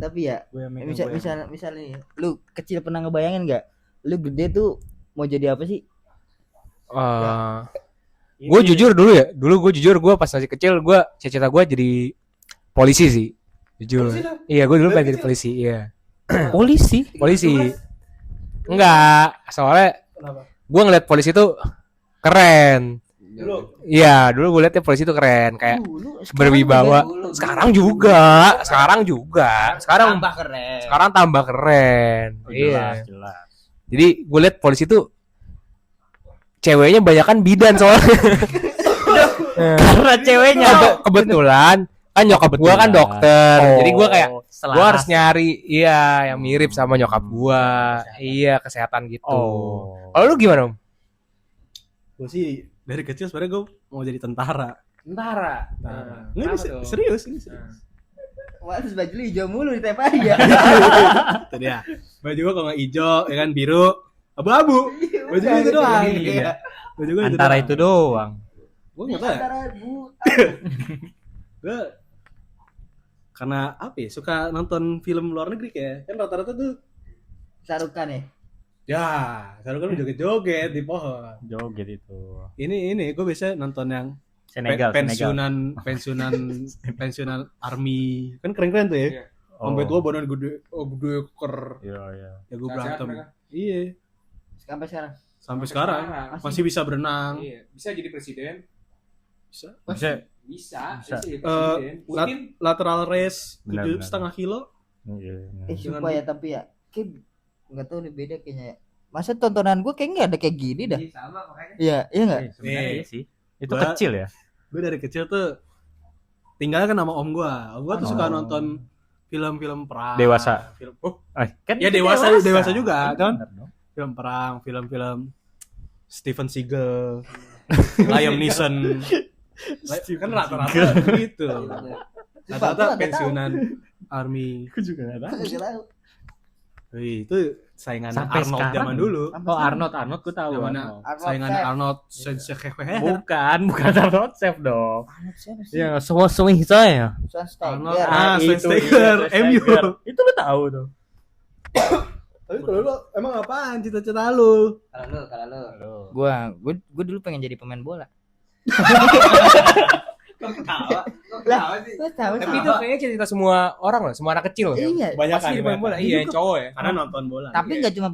Tapi ya Gue yang megang, misal nih, lu kecil pernah ngebayangin nggak? Lu gede tuh mau jadi apa sih? Gue jujur gue pas masih kecil gue cita-cita gue jadi polisi sih, jujur. Iya, gue dulu pengen jadi polisi. Iya. Polisi. Enggak, soalnya gue ngeliat polisi itu keren. Iya, dulu gue liatnya polisi itu keren, kayak berwibawa. Sekarang juga. Sekarang tambah keren. Iya. Jelas. Jadi gue liat polisi itu ceweknya banyakan bidan soalnya. Karena ceweknya Kebetulan kan nyokap gue kan dokter. Jadi gue kayak selaras. gue harus nyari yang mirip sama nyokap gue. Iya, kesehatan gitu. Kalau lu gimana, Om? Gue sih dari kecil sebenarnya gue mau jadi tentara. Tentara. Ini serius. Wah, terus baju lu hijau mulu di TPA ya. Itu dia. Baju gue kalau nggak hijau, ya kan biru, abu-abu. Baju gue itu doang. Iya. Baju gue Antara itu doang. Gue nggak tahu ya. Gue karena apa ya, suka nonton film luar negeri kayak kan rata-rata tuh Sarukan ya. ya selalu kan joget-joget di pohon. Joget itu. Ini gue biasa nonton yang Senegal. pensiunan army kan keren-keren tuh ya. Iya. Sampai tua badan gede ker. Iya. Ya gue Sehat-sehat berantem. mereka. Iya. Sampai sekarang. Sampai sekarang masih bisa berenang. Iya, bisa jadi presiden. Bisa. Bisa. Bisa. jadi presiden. Putin Lateral race Benar, 7,5 kilo. Iya. Sumpah ya, tapi ya kayak nggak tahu nih, beda kayaknya ya. Masa tontonan gue kayak nggak ada kayak gini dah. sama makanya. Iya nggak? Sebenarnya Nih. iya sih. Itu Gua- kecil ya. Gue dari kecil tuh tinggalnya kan sama om gue. Om gue tuh suka nonton film-film perang. Dewasa. Film, Kan ya itu dewasa juga kan. Benar dong. Film perang, film-film Steven Seagal, Liam Neeson. Kan rata-rata gitu. Rata-rata pensiunan army. Aku juga enggak tahu. Nggak tahu. Wih, itu saingan Sampai Arnold sekarang. zaman dulu. Oh, Arnold gue tahu. Zamannya Arnold. saingan Chef. Arnold Schwarzenegger. Bukan Arnold Chef dong. Arnold siapa sih? Iya, semua saya. Arnold. Schwarzenegger. Schwarzenegger, MU. Itu lu tahu tuh. Tapi kalau lu emang apaan cita-cita lu? Kalau lu. Gua dulu pengen jadi pemain bola. Ketawa sih. Gua tahu Tapi itu kayaknya cerita semua orang loh, semua anak kecil loh. Iya. Banyak Pasti di main bola. Iya, yang cowok ya. Karena nonton bola. Tapi nggak cuma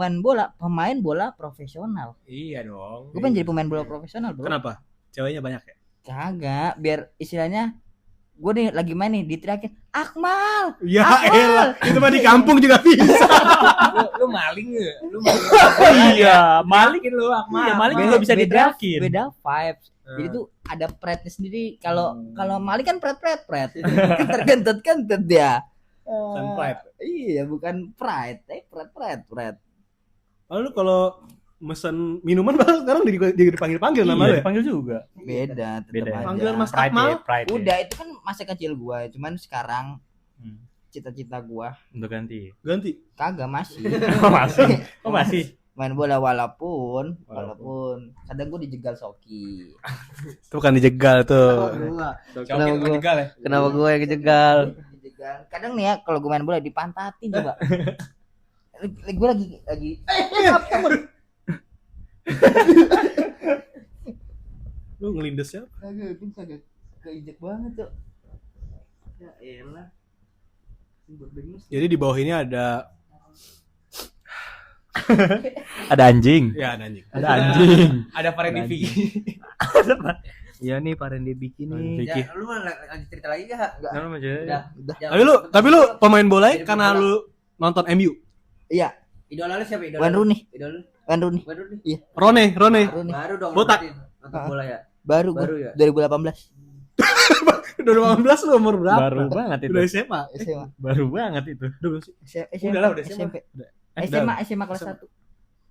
pemain bola profesional. Iya dong. Gue pengen jadi pemain bola profesional, bro. Kenapa? Ceweknya banyak ya? Kagak, biar istilahnya gue nih lagi main nih diteriakin Akmal. Ya Akmal. elah, itu mah di kampung juga bisa. Lu maling enggak? Lu maling. Iya, maling lu Akmal. Iya, maling juga bisa diteriakin. Beda vibes. Jadi tuh ada pride sendiri. Kalau maling kan pret. Kentut dia. Bukan pride. Iya, bukan pride, pret. Lalu kalau mesen minuman baru sekarang dipanggil-panggil nama lu Iya, ya? dipanggil juga. Beda, tetap Beda. aja. Panggilan Mas Pride Akmal. ya, pride. Udah itu kan masa kecil gua, cuman sekarang cita-cita gua Udah ganti. Ganti. kagak masih. Masih. Main bola walaupun kadang gua dijegal Soki. Itu bukan dijegal tuh. Coba menjegal ya. Kenapa gue yang kejegal? Kadang nih ya kalau gue main bola dipantatin coba. Gue lagi Lu ngelindes ya? kagak keinjek banget tuh. Ya elah. Jadi di bawah ini ada Ada anjing. ya anjing. Ada anjing. Ada varian TV. Iya nih Parende bikin nih. Vicky. Ya, lu lanjut cerita lagi enggak? Enggak. Nama aja. Udah. Tapi lu pemain bola karena lu nonton MU. Iya, Idola lu siapa idola? Wayne Rooney. Idola. Wayne Rooney. Iya. Rone. Rooney. Baru dong. Botak. Nonton bola ya. Baru ya. 2018. 2018 lu umur berapa? Baru banget itu. Udah SMA. SMA. Baru banget itu. Udah SMA. SMA kelas 1.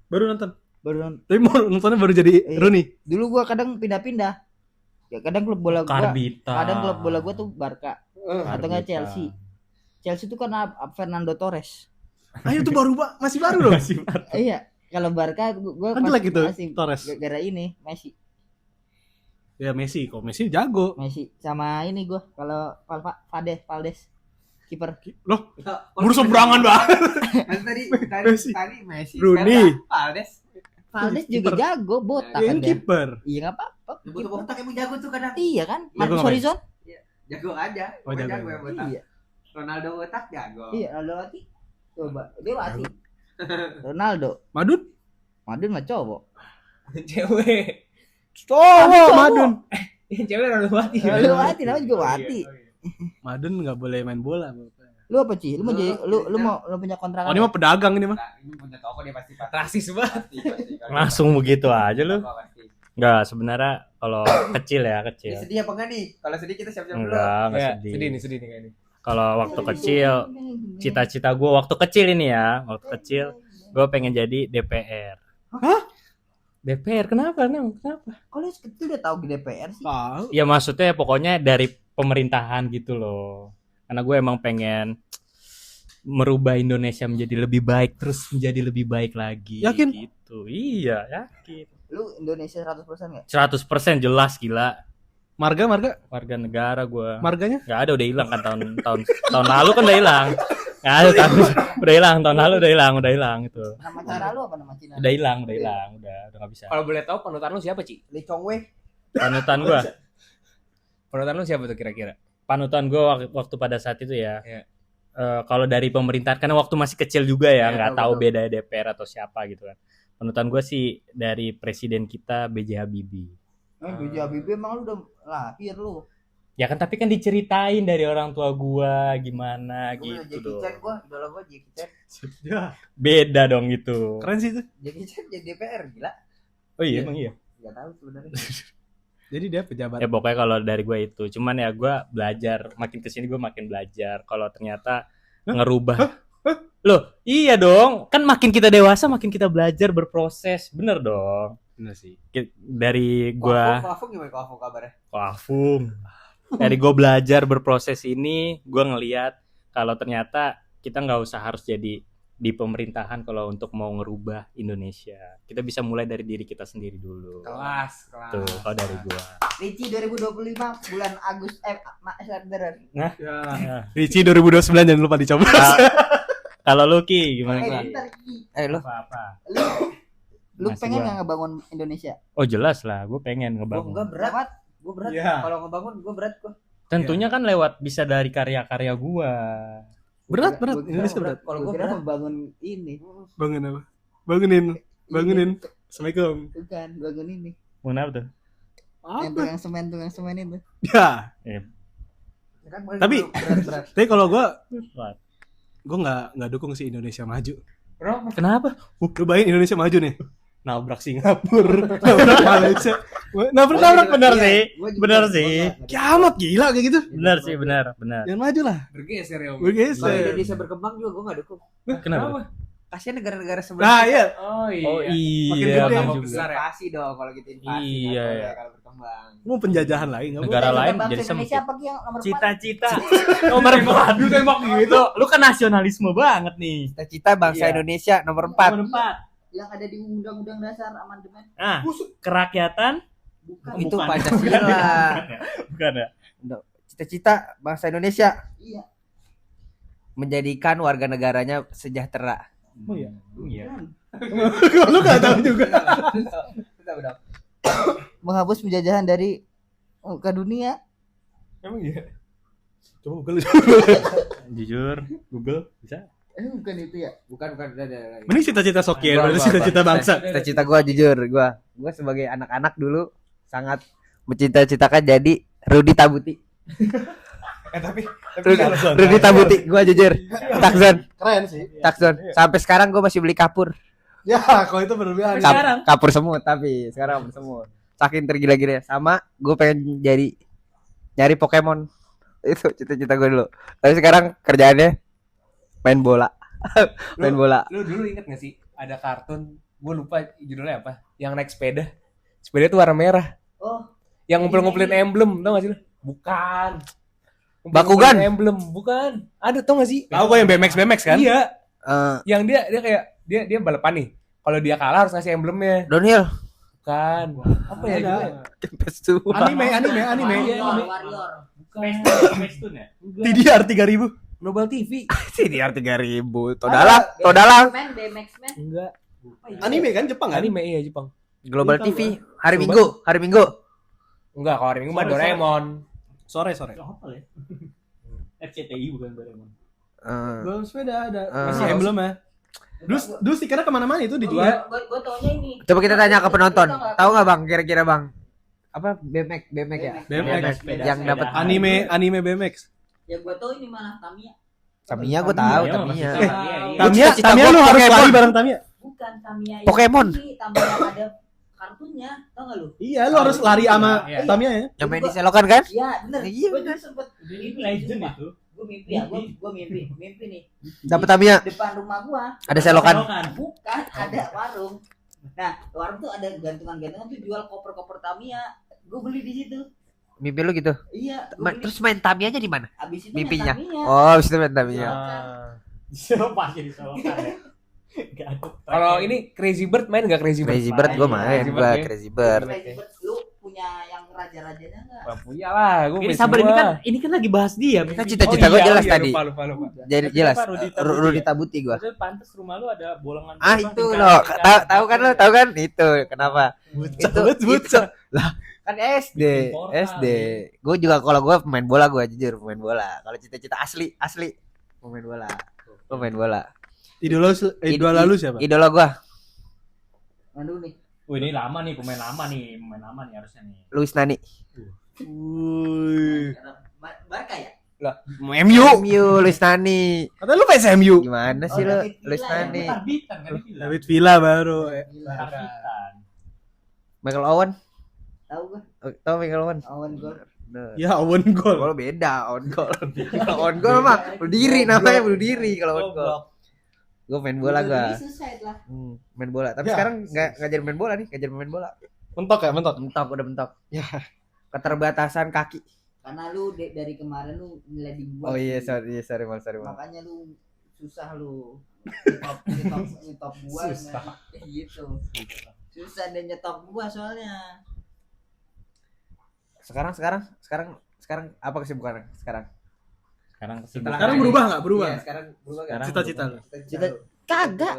Baru nonton. Baru Tapi mau nontonnya baru jadi Iya. Rooney. dulu gua kadang pindah-pindah. Ya kadang klub bola gua, Karbita. kadang klub bola gua tuh Barca atau enggak Karbita. Chelsea. Chelsea tuh kan Fernando Torres. Ayo itu baru masih baru loh. Masih baru. Iya, kalau Barca gua Kan jelek itu, masih Torres. gara-gara ini Messi Ya Messi, kok Messi jago. sama ini gua kalau Valdes. Kiper. Loh, buru seberangan banget. Tadi Messi. Rooney. Valdes juga jago, botak Yang kan dia. kiper. Iya enggak apa-apa. Botak emang jago tuh kadang. Iya kan? Jago Marcus ngapain? Horizon. Jago aja. Oh, jago. Jago yang botak. Iya. Ronaldo botak jago. Iya, Ronaldo Wati. Coba, dia Wati. Ronaldo. Madun. Madun mah cowok. Cewek. Oh, Madun. Cewek Ronaldo Wati. Ronaldo Wati namanya juga Wati. Madun enggak boleh main bola. Lu apa sih? Lu mau jadi lu mau punya kontrakan? Oh, ini mah pedagang ini mah. Nah, ini punya toko dia pasti. Rasis banget. Pasti. Langsung begitu aja lu. Toko pasti. Enggak, sebenarnya kalau kecil ya, Ini kecil. sedih apa enggak nih? Kalau sedih kita siap-siap dulu. Enggak Ya, sedih. sedih nih kayak ini. Kalau waktu kecil, cita-cita gue waktu kecil ini ya, waktu kecil gue pengen jadi DPR. DPR kenapa? Kenapa? Kalau kecil udah tahu di DPR sih. Tahu. Ya maksudnya pokoknya dari pemerintahan gitu loh. Karena gue emang pengen merubah Indonesia menjadi lebih baik, terus menjadi lebih baik lagi. Yakin? Gitu. Iya, yakin. Lu Indonesia 100% enggak? 100% jelas gila. Marga. Warga negara gue. Marganya? Nggak ada, udah hilang kan tahun lalu kan udah hilang. Nggak ada udah hilang tahun lalu udah hilang itu. Nama cara lu apa nama Cina? Udah hilang, udah nggak bisa. Kalau boleh tahu panutan lu siapa, Ci? Lee Chong Wei. Panutan gua Panutan lu siapa tuh kira-kira? panutan gua waktu pada saat itu ya. Iya. Kalau dari pemerintah karena waktu masih kecil juga ya, Iya, nggak tahu, tahu betul. beda DPR atau siapa gitu kan. Panutan gua sih dari presiden kita B.J. Habibie. B.J. Habibie emang lu udah lahir lu. Ya kan, tapi kan diceritain dari orang tua gua gimana Gua gitu Jackie dong. Chan gua, idola gua Jackie Chan. Ya, Beda dong itu. keren sih itu. Jackie Chan jadi DPR gila. Oh iya, emang iya. Enggak tahu sebenarnya. Jadi dia pejabat. Ya pokoknya kalau dari gue itu, cuman ya gue belajar, makin kesini gue makin belajar. Kalau ternyata ngerubah, loh iya dong, kan makin kita dewasa makin kita belajar berproses, bener dong. Bener sih. Dari gue, Koafung gimana Koafung kabarnya? Koafung, dari gue belajar berproses ini, gue ngelihat kalau ternyata kita nggak usah harus jadi di pemerintahan kalau untuk mau ngerubah Indonesia. Kita bisa mulai dari diri kita sendiri dulu. Kelas. Tuh, kalau dari gue. Ricci 2025 bulan September. Ya. Ricci 2029 jangan lupa dicoba. Kalau lu Ki, gimana Ki? Bentar, Ki. Lu Apa-apa? Lu Masih pengen gua. nggak ngebangun Indonesia? Oh jelas lah, gue pengen gua ngebangun. enggak berat. Gua berat. Iya. Kalau ngebangun gua berat gua. Tentunya kan lewat bisa dari karya-karya gua. Berat. Gua kira Indonesia berat. Kalau Gua gua kira berat. membangun ini. Bangun apa? Bangunin. Assalamualaikum. Bukan, bangun ini. Kenapa tuh? Yang Apa? tukang semen itu. Ya. Kan Tapi- berat. Tapi kalau gua What? nggak dukung sih Indonesia maju. Kenapa? Lu bayangin Indonesia maju nih. Nabrak Singapura, nabrak Malaysia. Nabrak bener sih. Bener sih. Kiamat gila kayak gitu. Bener sih, bener. Jangan maju lah. Bergeser ya, Om. Kalau Bergeser. Indonesia berkembang juga gua enggak dukung. Kenapa? Kasihan negara-negara sebelah. Nah, iya. Oh iya. Oh Makin iya, gede. bener Tambah juga. besar ya. Invasi dong kalau gitu invasi. Iya, Nggak boleh iya. kalau berkembang. Mau penjajahan lagi enggak Negara lain Bangsa jadi Indonesia sempit. apa Ki yang nomor 4? Cita-cita nomor 4. Lu tembak gitu. Lu kan nasionalisme banget nih. Cita-cita bangsa Iya. Indonesia nomor 4. Nomor 4. Yang ada di Undang-Undang Dasar Amandemen. Nah, kerakyatan Bukan. Itu Bukan. Pancasila. bukan ya? Cita-cita bangsa Indonesia Iya. menjadikan warga negaranya sejahtera. Oh iya. Iya. Lu enggak tahu juga. Menghapus penjajahan dari ke dunia. Emang iya. Coba Google. Jujur, Google bisa. Bukan itu ya. Bukan udah. Mending cita-cita Sokir, Gua- berarti gua- cita-cita bangsa. Cita-cita gue jujur, gue sebagai anak-anak dulu sangat mencita-citakan jadi Rudi Tabuti. Rudi Tabuti, gue jujur. Keren sih. Takzon. Sampai sekarang gue masih beli kapur. Ya, kalau itu berlebihan. Sekarang? Kapur semut tapi sekarang kapur semut. Saking tergila-gila sama gue pengen jadi nyari Pokemon. Itu cita-cita gue dulu. Tapi sekarang kerjaannya main bola. Main bola. Lu dulu inget gak sih ada kartun, gue lupa judulnya apa, yang naik sepeda. Sepeda itu warna merah. Oh, Yang ngumpul-ngumpulin emblem, tau gak sih lu? Bukan. Bakugan. Ngumpulin emblem, bukan. Ada tau gak sih? Tahu kok yang BMX kan? Iya, Eh, yang dia kayak dia balapan nih. Kalau dia kalah harus ngasih emblemnya. downhill. Bukan. Apa ya Ada. judulnya? Tempestu. Anime. Iya, Warrior. Bukan. Facetune ya? TDR 3000. Global TV. CDR 3000. Todalang. BMX Man. Enggak. Anime kan Jepang kan? Anime iya Jepang. Global Ini tahu TV hari Minggu. Enggak, kalau hari Minggu mah Sore. Doraemon. Sore. Apa ya? RCTI bukan Doraemon. Belum sepeda ada. Ah. Masih emblem ya. Dulu stikernya kemana-mana itu dijual. Iya, gua taunya ini. Coba kita tanya ke penonton. Lu Tahu nggak Bang kira-kira Bang? Apa BMX ya? BMX. Yang dapat Anime BMX. Ya gua tahu ini malah Tamiya. Tamiya gue tahu Tamiya mah Tamiya. masih Tamiya, iya. Cita-cita Tamiya gua lu harus Pokemon. lari bareng Tamiya. Bukan Tamiya yang Pokemon. ini, Tamiya yang ada kartunya, tau gak lu? Iya, lu harus lari sama Iya. Tamiya ya. Yang main di selokan kan? Iya, bener. Iya, Gua bener. dulu sempet Itu legend itu. Gua mimpi ya, gua mimpi nih. Dapat Tamiya. Depan rumah gua Ada selokan. bukan ada warung. Nah, warung tuh ada gantungan-gantungan tuh jual koper-koper Tamiya. Gua beli di situ. Mimpi lu gitu. Iya, gua beli. Terus main Tamiyanya di mana? Abis itu Mimpinya. main Tamiya. Oh, habis itu main Tamiya. Pasti disolokan ya. Gak ada. Kalau ini Crazy Bird main enggak Crazy Bird? Crazy Bird gue main, Crazy Bird gue ya. Crazy Bird. Crazy Bird, lu punya yang raja-rajanya enggak? Wah, punya lah, gua Ini main sabar semua. ini kan lagi bahas dia. Kan cita-cita gue jelas tadi. Lupa. Jadi Tapi jelas. apa, Rudi Tabuti Rudi ya? Tabuti gue. Maksudnya pantas rumah lu ada bolongan. Ah itu loh, tahu kan lo, tahu kan itu kenapa? Itu lah kan SD. Gue juga kalau gue pemain bola gue jujur pemain bola. Kalau cita-cita asli pemain bola. Pemain bola. Idola lu siapa? Idola gue Aduh nih. Wih, ini lama nih, pemain lama nih harusnya nih. Luis Nani. Barca ya? MU Luis Nani. Kata lu fans MU. Gimana sih Oh, lo David Luis Villa ya? Nani? Tarbitan kan dibilang. David Villa baru. Tarbitan. Michael Owen. Tahu gua. Tahu Michael Owen? Owen Gol. Ya own goal. Kalau beda on goal. On goal mah bunuh diri namanya bunuh diri kalau on goal. Gue main bola gue. Suicide lah. Main bola. Tapi Ya. sekarang nggak jadi main bola nih, nggak jadi main bola. Mentok ya, mentok. Mentok udah mentok. Ya. Keterbatasan kaki. Karena lu dari kemarin lu ngeleding gua. Oh iya sorry mal. Makanya lu susah lu nyetop gua gitu. Susah dan nyetop gua soalnya. Sekarang apa kesibukan sekarang? Sekarang berubah enggak? Berubah. Iya, sekarang berubah nggak? Sekarang Cita-cita lu. Cita kagak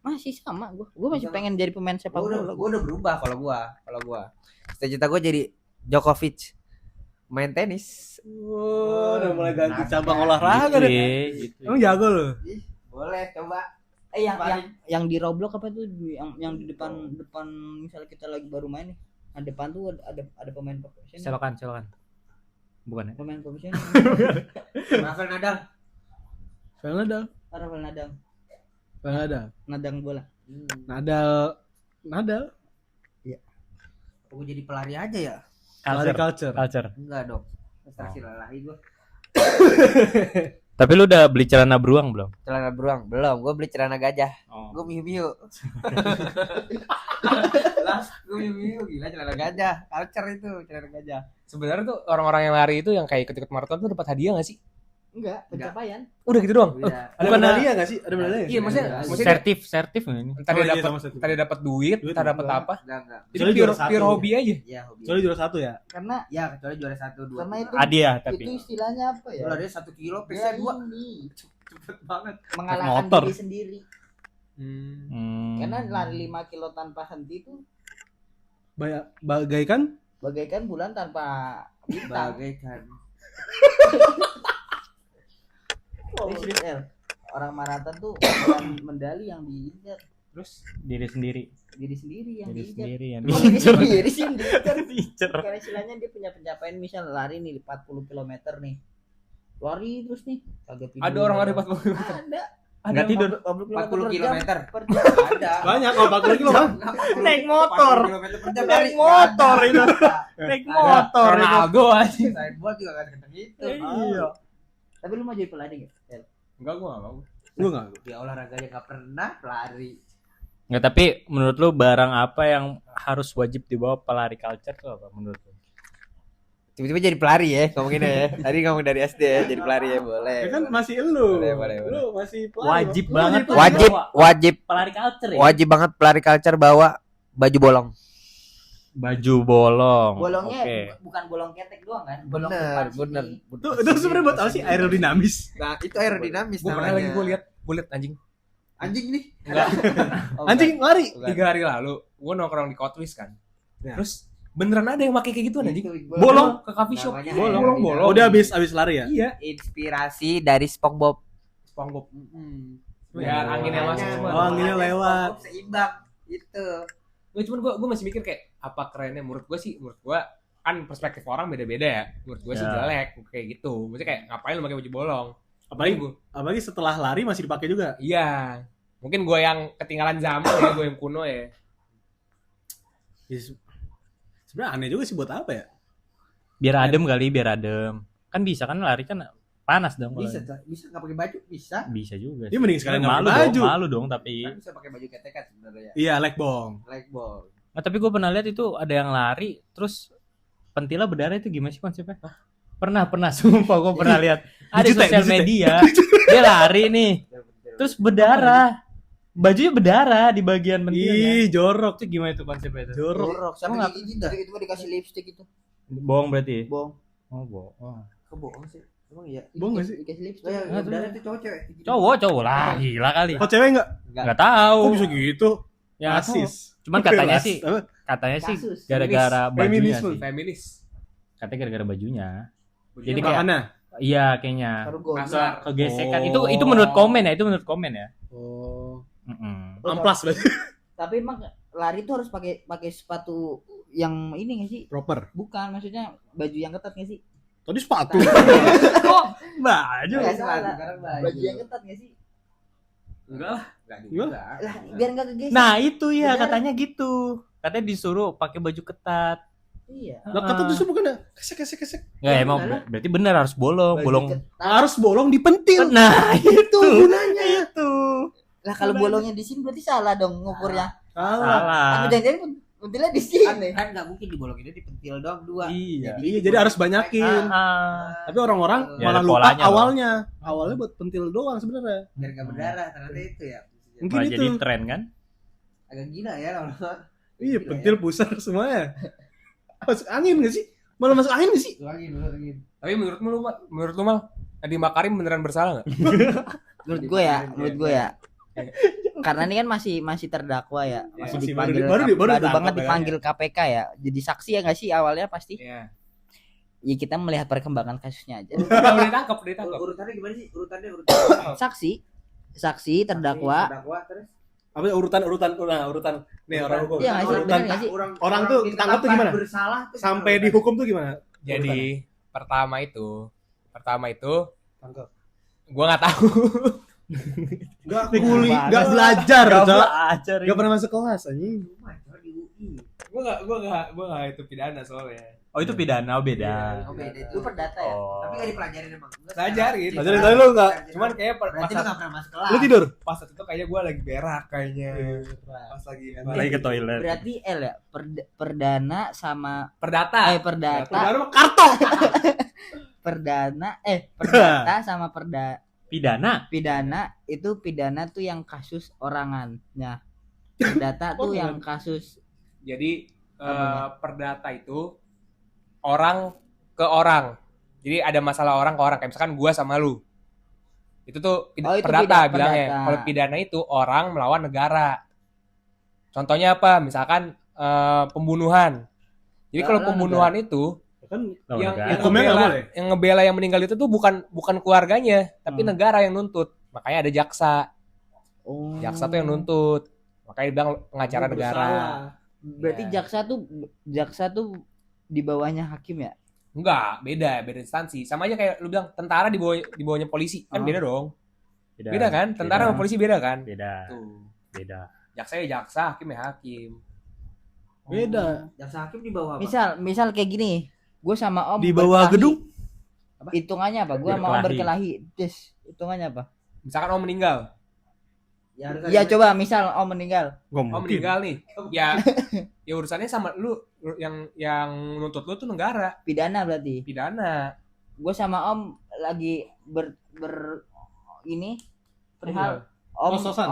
masih sama gua masih pengen jadi pemain sepak bola. Gua udah berubah kalau gua. Cita-cita gua jadi Djokovic. Main tenis. Udah mulai ganti cabang olahraga deh. Gitu. Emang jago lu? Boleh coba. Yang di Roblox apa tuh yang di depan misalnya kita lagi baru main nih. Depan tuh ada pemain profesional. Selokan. Bukan ya? Pemain profesional. Rafael Nadal. Rafael Nadal. Nadang bola. Nadal. Gua jadi pelari aja ya? Culture. Enggak dong. Prestasi lalahi gua. Tapi lu udah beli celana beruang belum? Celana beruang belum, gue beli celana gajah. Oh. Gue miu lah, gue miu gila celana gajah. Culture itu celana gajah. Sebenarnya tuh orang-orang yang lari itu yang kayak ikut-ikut maraton tuh dapat hadiah enggak sih? Enggak, pencapaian. Udah gitu doang. Iya. Ada medali enggak sih? Ada medali enggak? Iya, maksudnya Sertif nggak ini? entar Oh, dia iya, dapat sama satu. entar dia dapat duit, Duit entar dapat enggak. apa? Enggak. Jadi Kecuali pure, juara satu. pure hobi aja. Iya, hobi. Soalnya juara 1 ya. Karena Ya, kecuali juara 1 2. karena itu Hadiah itu tapi. istilahnya apa ya? Kalau dia 1 kilo Dia PC 2 ini cepet banget. mengalahkan motor. diri sendiri. Karena lari 5 kilo tanpa henti itu Bagaikan bagaikan bulan tanpa bintang. Bagaikan. Serius, El. Orang maraton tuh bukan medali yang diincar, Terus diri sendiri. diri sendiri yang diincar. yang Diri sendiri sih yang diincar. diincar. Karena istilahnya dia punya pencapaian misal lari nih 40 km nih. Lari terus nih kagak tidur. Ada orang lari 40 km. Ada. Nggak tidur. 40 km per jam ada. banyak kalau 40 kilo Bang. Naik motor. 40 km per jam Naik motor itu. Naik motor itu. Ronaldo aja. Sideboard juga kan kenceng gitu. Iya. Tapi lu mau jadi pelatih enggak? Enggak, gua enggak mau. Gua enggak. Dia olahraganya enggak pernah lari. Nggak, tapi menurut lu barang apa yang harus wajib dibawa pelari culture tuh apa menurut lu? Tiba-tiba jadi pelari ya, ngomonginnya ya. Tadi ngomong dari SD ya, jadi pelari ya, boleh. Ya kan masih elu. Boleh. Lu masih pelari. Wajib Lu banget. jadi pelari. Wajib Pelari culture ya? wajib banget pelari culture bawa baju bolong. Baju bolong. Bolongnya Oke. bukan bolong ketek doang kan? Bolong Bener, depan bener. sini. Itu sebenarnya buat apa sih? Aerodinamis. Nah, itu aerodinamis Gue pernah lagi gue lihat anjing. Anjing nih. Oh, Anjing lari. 3 hari lalu gue nongkrong di Kotwis kan. Ya. Terus beneran ada yang pakai kayak gituan anjing. Bolong. Ke coffee shop. Namanya Bolong. Oh, dia habis lari ya? Iya. Inspirasi dari SpongeBob. SpongeBob. Hmm. Biar anginnya masuk semua. Oh, anginnya lewat. Seimbang. Itu. Cuman gue masih mikir kayak apa kerennya menurut gue kan perspektif orang beda-beda ya. Menurut gue sih Ya. jelek kayak gitu. Maksudnya kayak ngapain lu pakai baju bolong? Apalagi setelah lari masih dipakai juga. Iya. Mungkin gue yang ketinggalan zaman ya, gue yang kuno ya. Ya, sebenarnya aneh juga sih buat apa ya? Biar adem kali, biar adem. Kan bisa kan lari kan panas dong. kalau- Bisa enggak pakai baju? Bisa. Bisa juga. Dia mending sekalian nggak malu pakai baju. dong, malu dong tapi. Kan bisa pakai baju ketekan sebenarnya. Iya, like bong. Like ball. Nah, tapi gue pernah lihat itu ada yang lari terus pentilnya berdarah itu gimana sih konsepnya? Pernah sumpah gue pernah lihat. Ada di Dicetek, sosial dicetek. media. Dia lari nih. Terus berdarah. Bajunya berdarah di bagian pentilnya. Ih, jorok. Itu gimana itu konsepnya itu? Jorok. Jorok Emang sampai nggak- gigi dah. Itu mah dikasih lipstick itu. Bohong berarti. Bohong. Oh, bohong. Kebohong sih. Emang iya. Bohong nggak sih? Dikasih lipstick. Oh, yang Ah, berdarah itu cowok cewek. Cowok lah, gila kali. Oh, cewek enggak? Nggak tahu. Kok bisa gitu? Ya, nggak tahu. Rasis. Cuman katanya Ras- sih, apa? katanya sih Kasus. gara-gara bajunya Feminisme. sih. Feminis. Katanya gara-gara bajunya. Jadi Jadi kayak Mana? iya kayaknya Taruh gol. kasar. kegesekan. Oh. Itu menurut komen ya, itu menurut komen ya. Oh. Mm-mm. Amplas berarti. Tapi emang lari tuh harus pakai sepatu yang ini nggak sih? Proper. Bukan, maksudnya baju yang ketat nggak sih? Tadi sepatu. Baju. Nggak sepatu, salah. sekarang baju. Baju yang ketat nggak sih? Enggak lah. Gimana? Lah, biar nggak kegeser. Nah, itu ya Bener. katanya gitu. Katanya disuruh pakai baju ketat. Iya. Lah kata tuh bukan kesek. Ya emang berarti benar harus bolong, Baju bolong. ketat. Harus bolong di pentil. Nah, itu gunanya. itu. Lah kalau bolongnya di sini berarti salah dong ngukurnya. Salah. Salah. Tapi jangan-jangan pentilnya di sini. Kan enggak mungkin dibolonginnya di pentil doang dua. Iya. Iya, jadi harus banyakin. Ah. Tapi orang-orang Ya, malah ada lupa polanya loh. awalnya. Awalnya buat pentil doang sebenarnya. Biar enggak berdarah ternyata itu ya. Mungkin Malah itu. jadi tren kan? Agak gila ya lama-lama. Iya, pentil pusar semuanya. Masuk angin gak sih? Malah masuk angin gak sih? Lagi. Tapi menurut lu mal Nadiem Makarim beneran bersalah nggak? Menurut gue ya. Karena ini kan masih terdakwa ya, masih masih dipanggil baru ditangkap banget ya. dipanggil KPK ya. Jadi saksi ya nggak sih awalnya pasti. Iya. Ya kita melihat perkembangan kasusnya aja. Udah ditangkap. Urutannya gimana sih? Urutannya Saksi, terdakwa. Terdakwa terus Apa urutan nih orang hukum. Iya, nggak sih? Urutan Bener nggak sih? orang tuh ketangkap tuh gimana? Bersalah tuh Sampai dihukum tuh gimana? Jadi pertama itu Tangkap. gua nggak tahu. Enggak enggak belajar, Gak Cok. belajar. Enggak pernah masuk kelas anjing. di UI. gua nggak itu pidana soalnya. Oh, itu pidana beda. Oh, beda itu. Lu perdata ya? Oh. Tapi enggak dipelajarin emang. Pelajarin. Pelajarin, tapi lu nggak- Cuman kayak berarti lu enggak pernah masuk kelas. Lu tidur? pas itu kayaknya gua lagi berak kayaknya. Pas lagi Lagi ke toilet. Berarti L ya, perdana sama perdata. perdata, Baru kartu. perdata sama Pidana. pidana itu pidana tuh yang kasus orangan. Nah, perdata tuh yang kasus Jadi Apanya? perdata itu orang ke orang. Jadi ada masalah orang ke orang kayak misalkan gua sama lu. Itu tuh Oh, itu perdata pidana. bilangnya. Kalau pidana itu orang melawan negara. Contohnya apa? Misalkan pembunuhan. Jadi kalau Lawan pembunuhan itu Kan Lawan yang, negara. yang Hukumnya nggak ngebela, boleh? yang ngebela yang meninggal itu tuh bukan keluarganya, tapi negara yang nuntut. Makanya ada jaksa. Jaksa tuh yang nuntut. Makanya bilang pengacara negara. Berarti Iya. jaksa tuh di bawahnya hakim ya? Enggak, beda instansi. Sama aja kayak lu bilang tentara di bawahnya polisi. Kan Oh. beda dong. Beda kan? Tentara sama polisi beda kan? Beda. Tuh. Beda. Jaksa ya jaksa, hakim ya hakim. beda. Jaksa hakim di bawah apa? Misal kayak gini, gue sama Om Di bawah berkelahi. gedung? Hitungannya apa? Gue sama Om Berkelahi. berkelahi. Hitungannya apa? Misalkan om meninggal. Ya, harus Ya ada- coba misal Om meninggal. Gak Om mungkin. meninggal nih. Ya ya urusannya sama lu yang nuntut lu tuh negara, Pidana berarti. pidana. Gue sama Om lagi ini perihal Om Kos-kosan.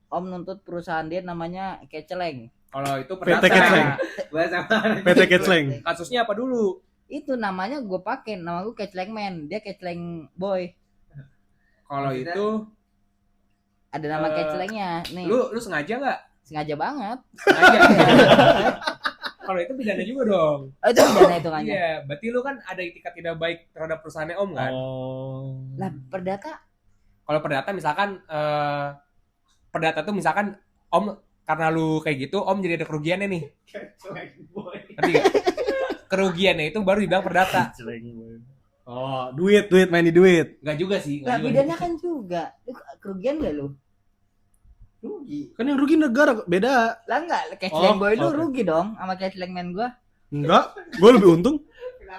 Om nuntut perusahaan dia namanya Keceleng. Kalau itu PT perdata. Kecleng. Bahasa apa? PT Kecleng. Kasusnya apa dulu? Itu namanya gue pakai, nama gue Kecleng Man, dia Kecleng Boy. Kalau Maksudnya? itu Ada nama Eh, Keclengnya nih. lu sengaja nggak? Sengaja banget. Sengaja. Kalau itu pidana juga dong. Oh, itu pidana hitungannya. Iya, berarti lu kan ada etikat tidak baik terhadap perusahaannya Om kan? Oh. Lah perdata Kalau perdata misalkan perdata tuh misalkan Om karena lu kayak gitu Om jadi ada kerugiannya nih. Ngerti gak? Kerugiannya itu baru dibilang perdata. Oh, duit main di duit. Enggak juga sih, lah enggak juga. pidana kan juga. Lu kerugian gak lu? Rugi. Kan yang rugi negara beda. Lah enggak, Kecleng Oh, Boy lu oke. rugi dong sama Kecleng Man gua. Enggak, gue lebih untung.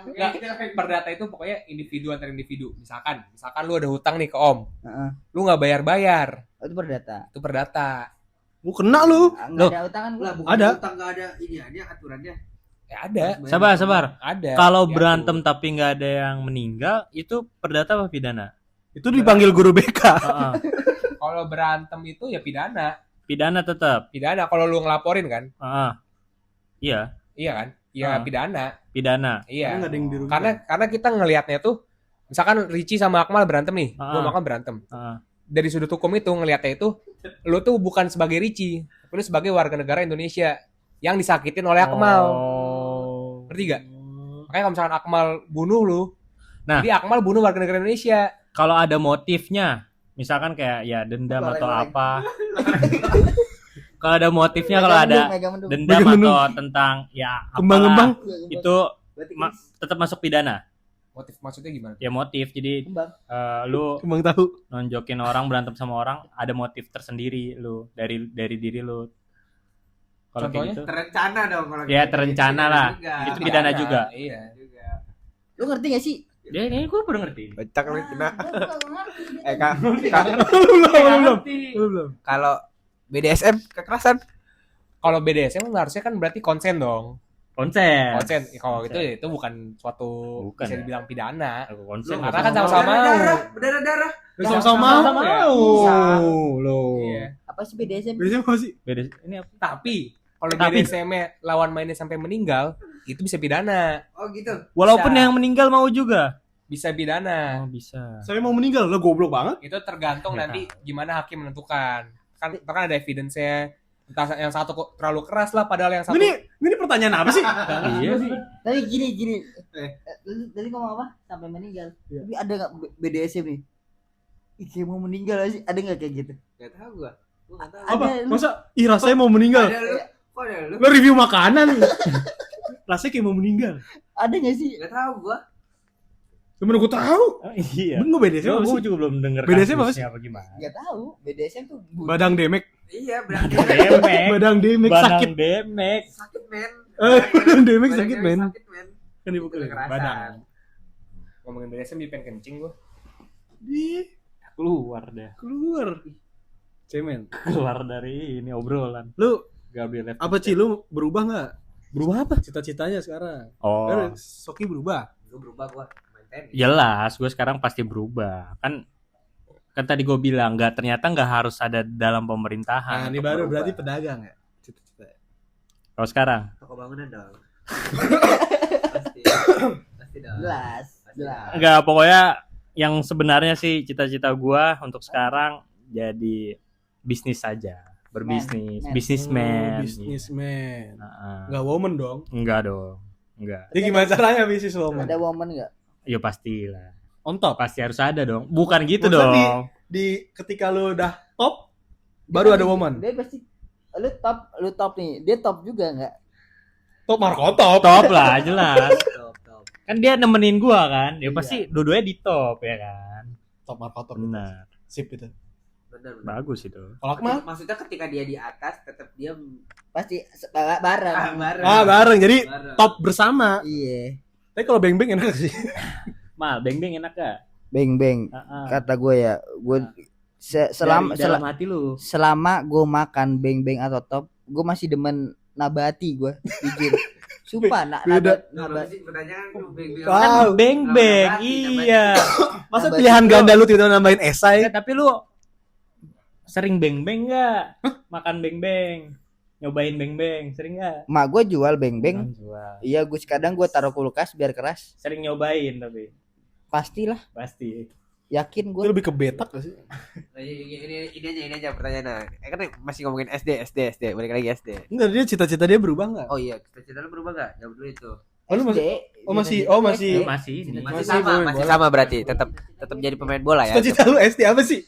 Enggak, perdata itu pokoknya individu antar individu. Misalkan lu ada hutang nih ke Om. Heeh. Lu enggak bayar-bayar. Oh, itu perdata. Itu perdata. Gue kena lu. Enggak ada utangan gua. Lah bukan Ada. utang enggak ada ini aturannya. Ya ada. Sabar. Ada. Kalau Diatur. berantem tapi nggak ada yang meninggal, itu perdata apa pidana? Itu dipanggil guru BK. Heeh. Kalau berantem itu ya pidana. Pidana tetap. Pidana kalau lu ngelaporin kan? Heeh. Iya, Iya kan? Iya, pidana. pidana. Iya. Nggak ada yang dirugikan. Karena kita ngelihatnya tuh misalkan Ricci sama Akmal berantem nih, Ah. gua makan berantem. Heeh. Dari sudut hukum itu ngelihatnya itu lu tuh bukan sebagai Ricci, tapi lu sebagai warga negara Indonesia yang disakitin oleh Akmal. Oh. Ngerti gak? Makanya kalau misalkan Akmal bunuh lu, Nah. jadi Akmal bunuh warga negara Indonesia. Kalau ada motifnya, misalkan kayak ya dendam atau apa. Kalau ada motifnya, kalau ada dendam Mega mendung. atau tentang ya Kembang-kembang. apalah, itu tetap masuk pidana. Motif maksudnya gimana? Ya motif. Jadi Kembang. lu Kembang tahu. nonjokin orang, berantem sama orang, ada motif tersendiri lu dari diri lu. Kalau kayak Contohnya? gitu Terencana dong kalau Ya, gitu. terencana lah. Itu pidana juga. Iya. Juga. Lu ngerti gak sih? Ya ini gue baru ngerti. Becak lu kena. Gua nggak ngerti. Kak, Belum. kalau BDSM kekerasan Kalau BDSM kan harusnya kan berarti konsen dong. Konsen. Konsen. Kalau itu bukan suatu Bukan bisa ya. dibilang pidana. Konsen. Karena kan sama-sama mau. berdarah. Lu sama-sama Sama-sama mau. Bisa. Lo. Iya. Apa sih BDSM? Biasanya apa sih? Beda. Ini apa? Tapi kalau Tapi- BDSM-nya lawan mainnya sampai meninggal, itu bisa pidana. Oh gitu. Walaupun Bisa. yang meninggal mau juga. Bisa pidana. Oh, bisa. Saya mau meninggal, lo goblok banget. Itu tergantung Ya. nanti gimana hakim menentukan. Kan ada evidence-nya. Entah yang satu kok terlalu keras lah padahal yang satu Ini pertanyaan apa sih? Iya sih. Tapi gini. Tadi ngomong apa? Sampai meninggal. Iya. Tapi ada nggak BDSM nih? Ih, kayak mau meninggal aja sih. Ada nggak kayak gitu? Gak tahu gua. Gua enggak tahu. Apa? Ada, lu- Masa ih rasanya mau meninggal? Ada lu. Kok ada lu? Lo review makanan. Rasanya kayak mau meninggal. Ada nggak sih? Gak tahu gua. Gimana gue tahu? Oh, iya. Bener gue BDSM apa Gue sih? juga belum denger BDSM apa kasusnya apa gimana. Nggak tahu. BDSM tuh Badang demek. Iya, berarti Demek. Badang demek Badang sakit. demek. sakit men. Badang demek sakit men. Sakit men. Kan dipukul ya? Kekerasan. Badang. Ngomongin BDSM jadi pengen kencing gua. Ih, Keluar dah. keluar. Cemen. Keluar dari ini obrolan. Lu Gabriel F. apa Ci? Lu berubah nggak? Berubah apa? Cita-citanya sekarang? Oh. Kan Soki berubah. Gua berubah gua main tenis. Jelas, gue sekarang pasti berubah. Kan tadi gue bilang ternyata nggak harus ada dalam Nah, pemerintahan. ini untuk baru berubah. berarti pedagang ya. Cita-cita. Kalau sekarang Toko bangunan dong. Pasti. Pasti dong. jelas. Pasti Jelas. dong. enggak, pokoknya yang sebenarnya sih cita-cita gue untuk sekarang jadi bisnis saja, berbisnis, Man. bisnisman. Bisnismen. Heeh. Enggak woman dong. Enggak dong, enggak. Jadi gimana caranya bisnis woman? Ada woman nggak? Ya pastilah, On top. pasti harus ada dong. Bukan gitu Maksudnya dong. Di ketika lu udah top baru ada woman. Dia pasti lu top nih. Dia top juga nggak? Top Marco top. Top lah, jelas. Top, top. Kan dia nemenin gua kan, ya pasti dua-duanya di top ya kan. Top Marco top. Benar, Sip itu. Benar. bagus itu. Kalau Akmal? Maksudnya ketika dia di atas tetap dia Pasti bareng. bareng. Ah, bareng. Jadi Bareng. top bersama. Iya. Tapi kalau beng-beng enak sih. Mal, beng-beng enak gak? Beng. Kata gue ya, gue dalam hati lu. selama gue makan beng atau top, gue masih demen nabati gue, jujur. Sumpah, Beda. Nabati pertanyaan lu beng-beng. Wow. Kan beng-beng, Nabati, iya. Masa Nabati. pilihan ganda lu tiba-tiba nambahin esai? Tapi lu sering beng-beng gak? Makan beng-beng. nyobain beng-beng, sering nggak? Mak gue jual beng-beng. Jual. Iya, gue kadang gue taruh kulkas biar keras. Sering nyobain tapi Pastilah, pasti. yakin Itu gue. lebih ke betak gak sih? Ini aja pertanyaan. Kan masih ngomongin SD, balik lagi SD. Enggak, dia cita-cita dia berubah enggak? Oh iya, cita-cita lu berubah gak? Jawab dulu itu. Oh, lu masih- masih. Lu masih ini. Masih Masih sama, pemain masih bola. sama berarti. Tetap jadi pemain bola ya. Cita-cita lu SD apa sih?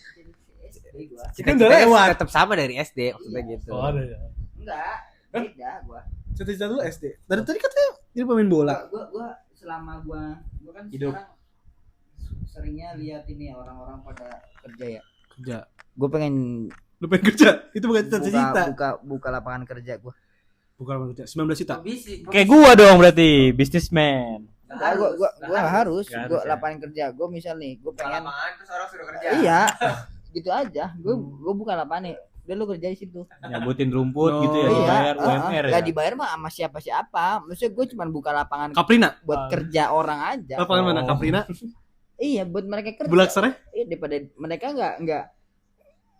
Cita-citanya udah lewat. tetap sama dari SD maksudnya gitu. Oh, ada ya. Enggak, beda gue. Cita-cita lu SD. Dari tadi katanya jadi pemain bola. Gue selama gue kan Hidup. sekarang seringnya lihat ini orang-orang pada kerja ya. Kerja. Gue pengen Lu pengen kerja? Itu bukan cita-cita. buka lapangan kerja gue. Bukan apa kerja. 19 juta. Kayak gua dong berarti, businessman. Enggak, gue harus. Nggak Gue harus ya. lapangan kerja. Gue misal nih, gue pengen. Lapangan terus orang suruh kerja. Iya, gitu aja. Gue buka lapangan nih. Udah lu kerja di situ. Nyabutin rumput Oh, gitu ya, iya, dibayar UMR ya. Gak dibayar mah sama siapa-siapa. Maksudnya gue cuma buka lapangan Kaprina. buat kerja orang aja. Lapangan mana? Oh. Kaprina. Iya, buat mereka kerja. Bulaksarnya? Iya, daripada mereka enggak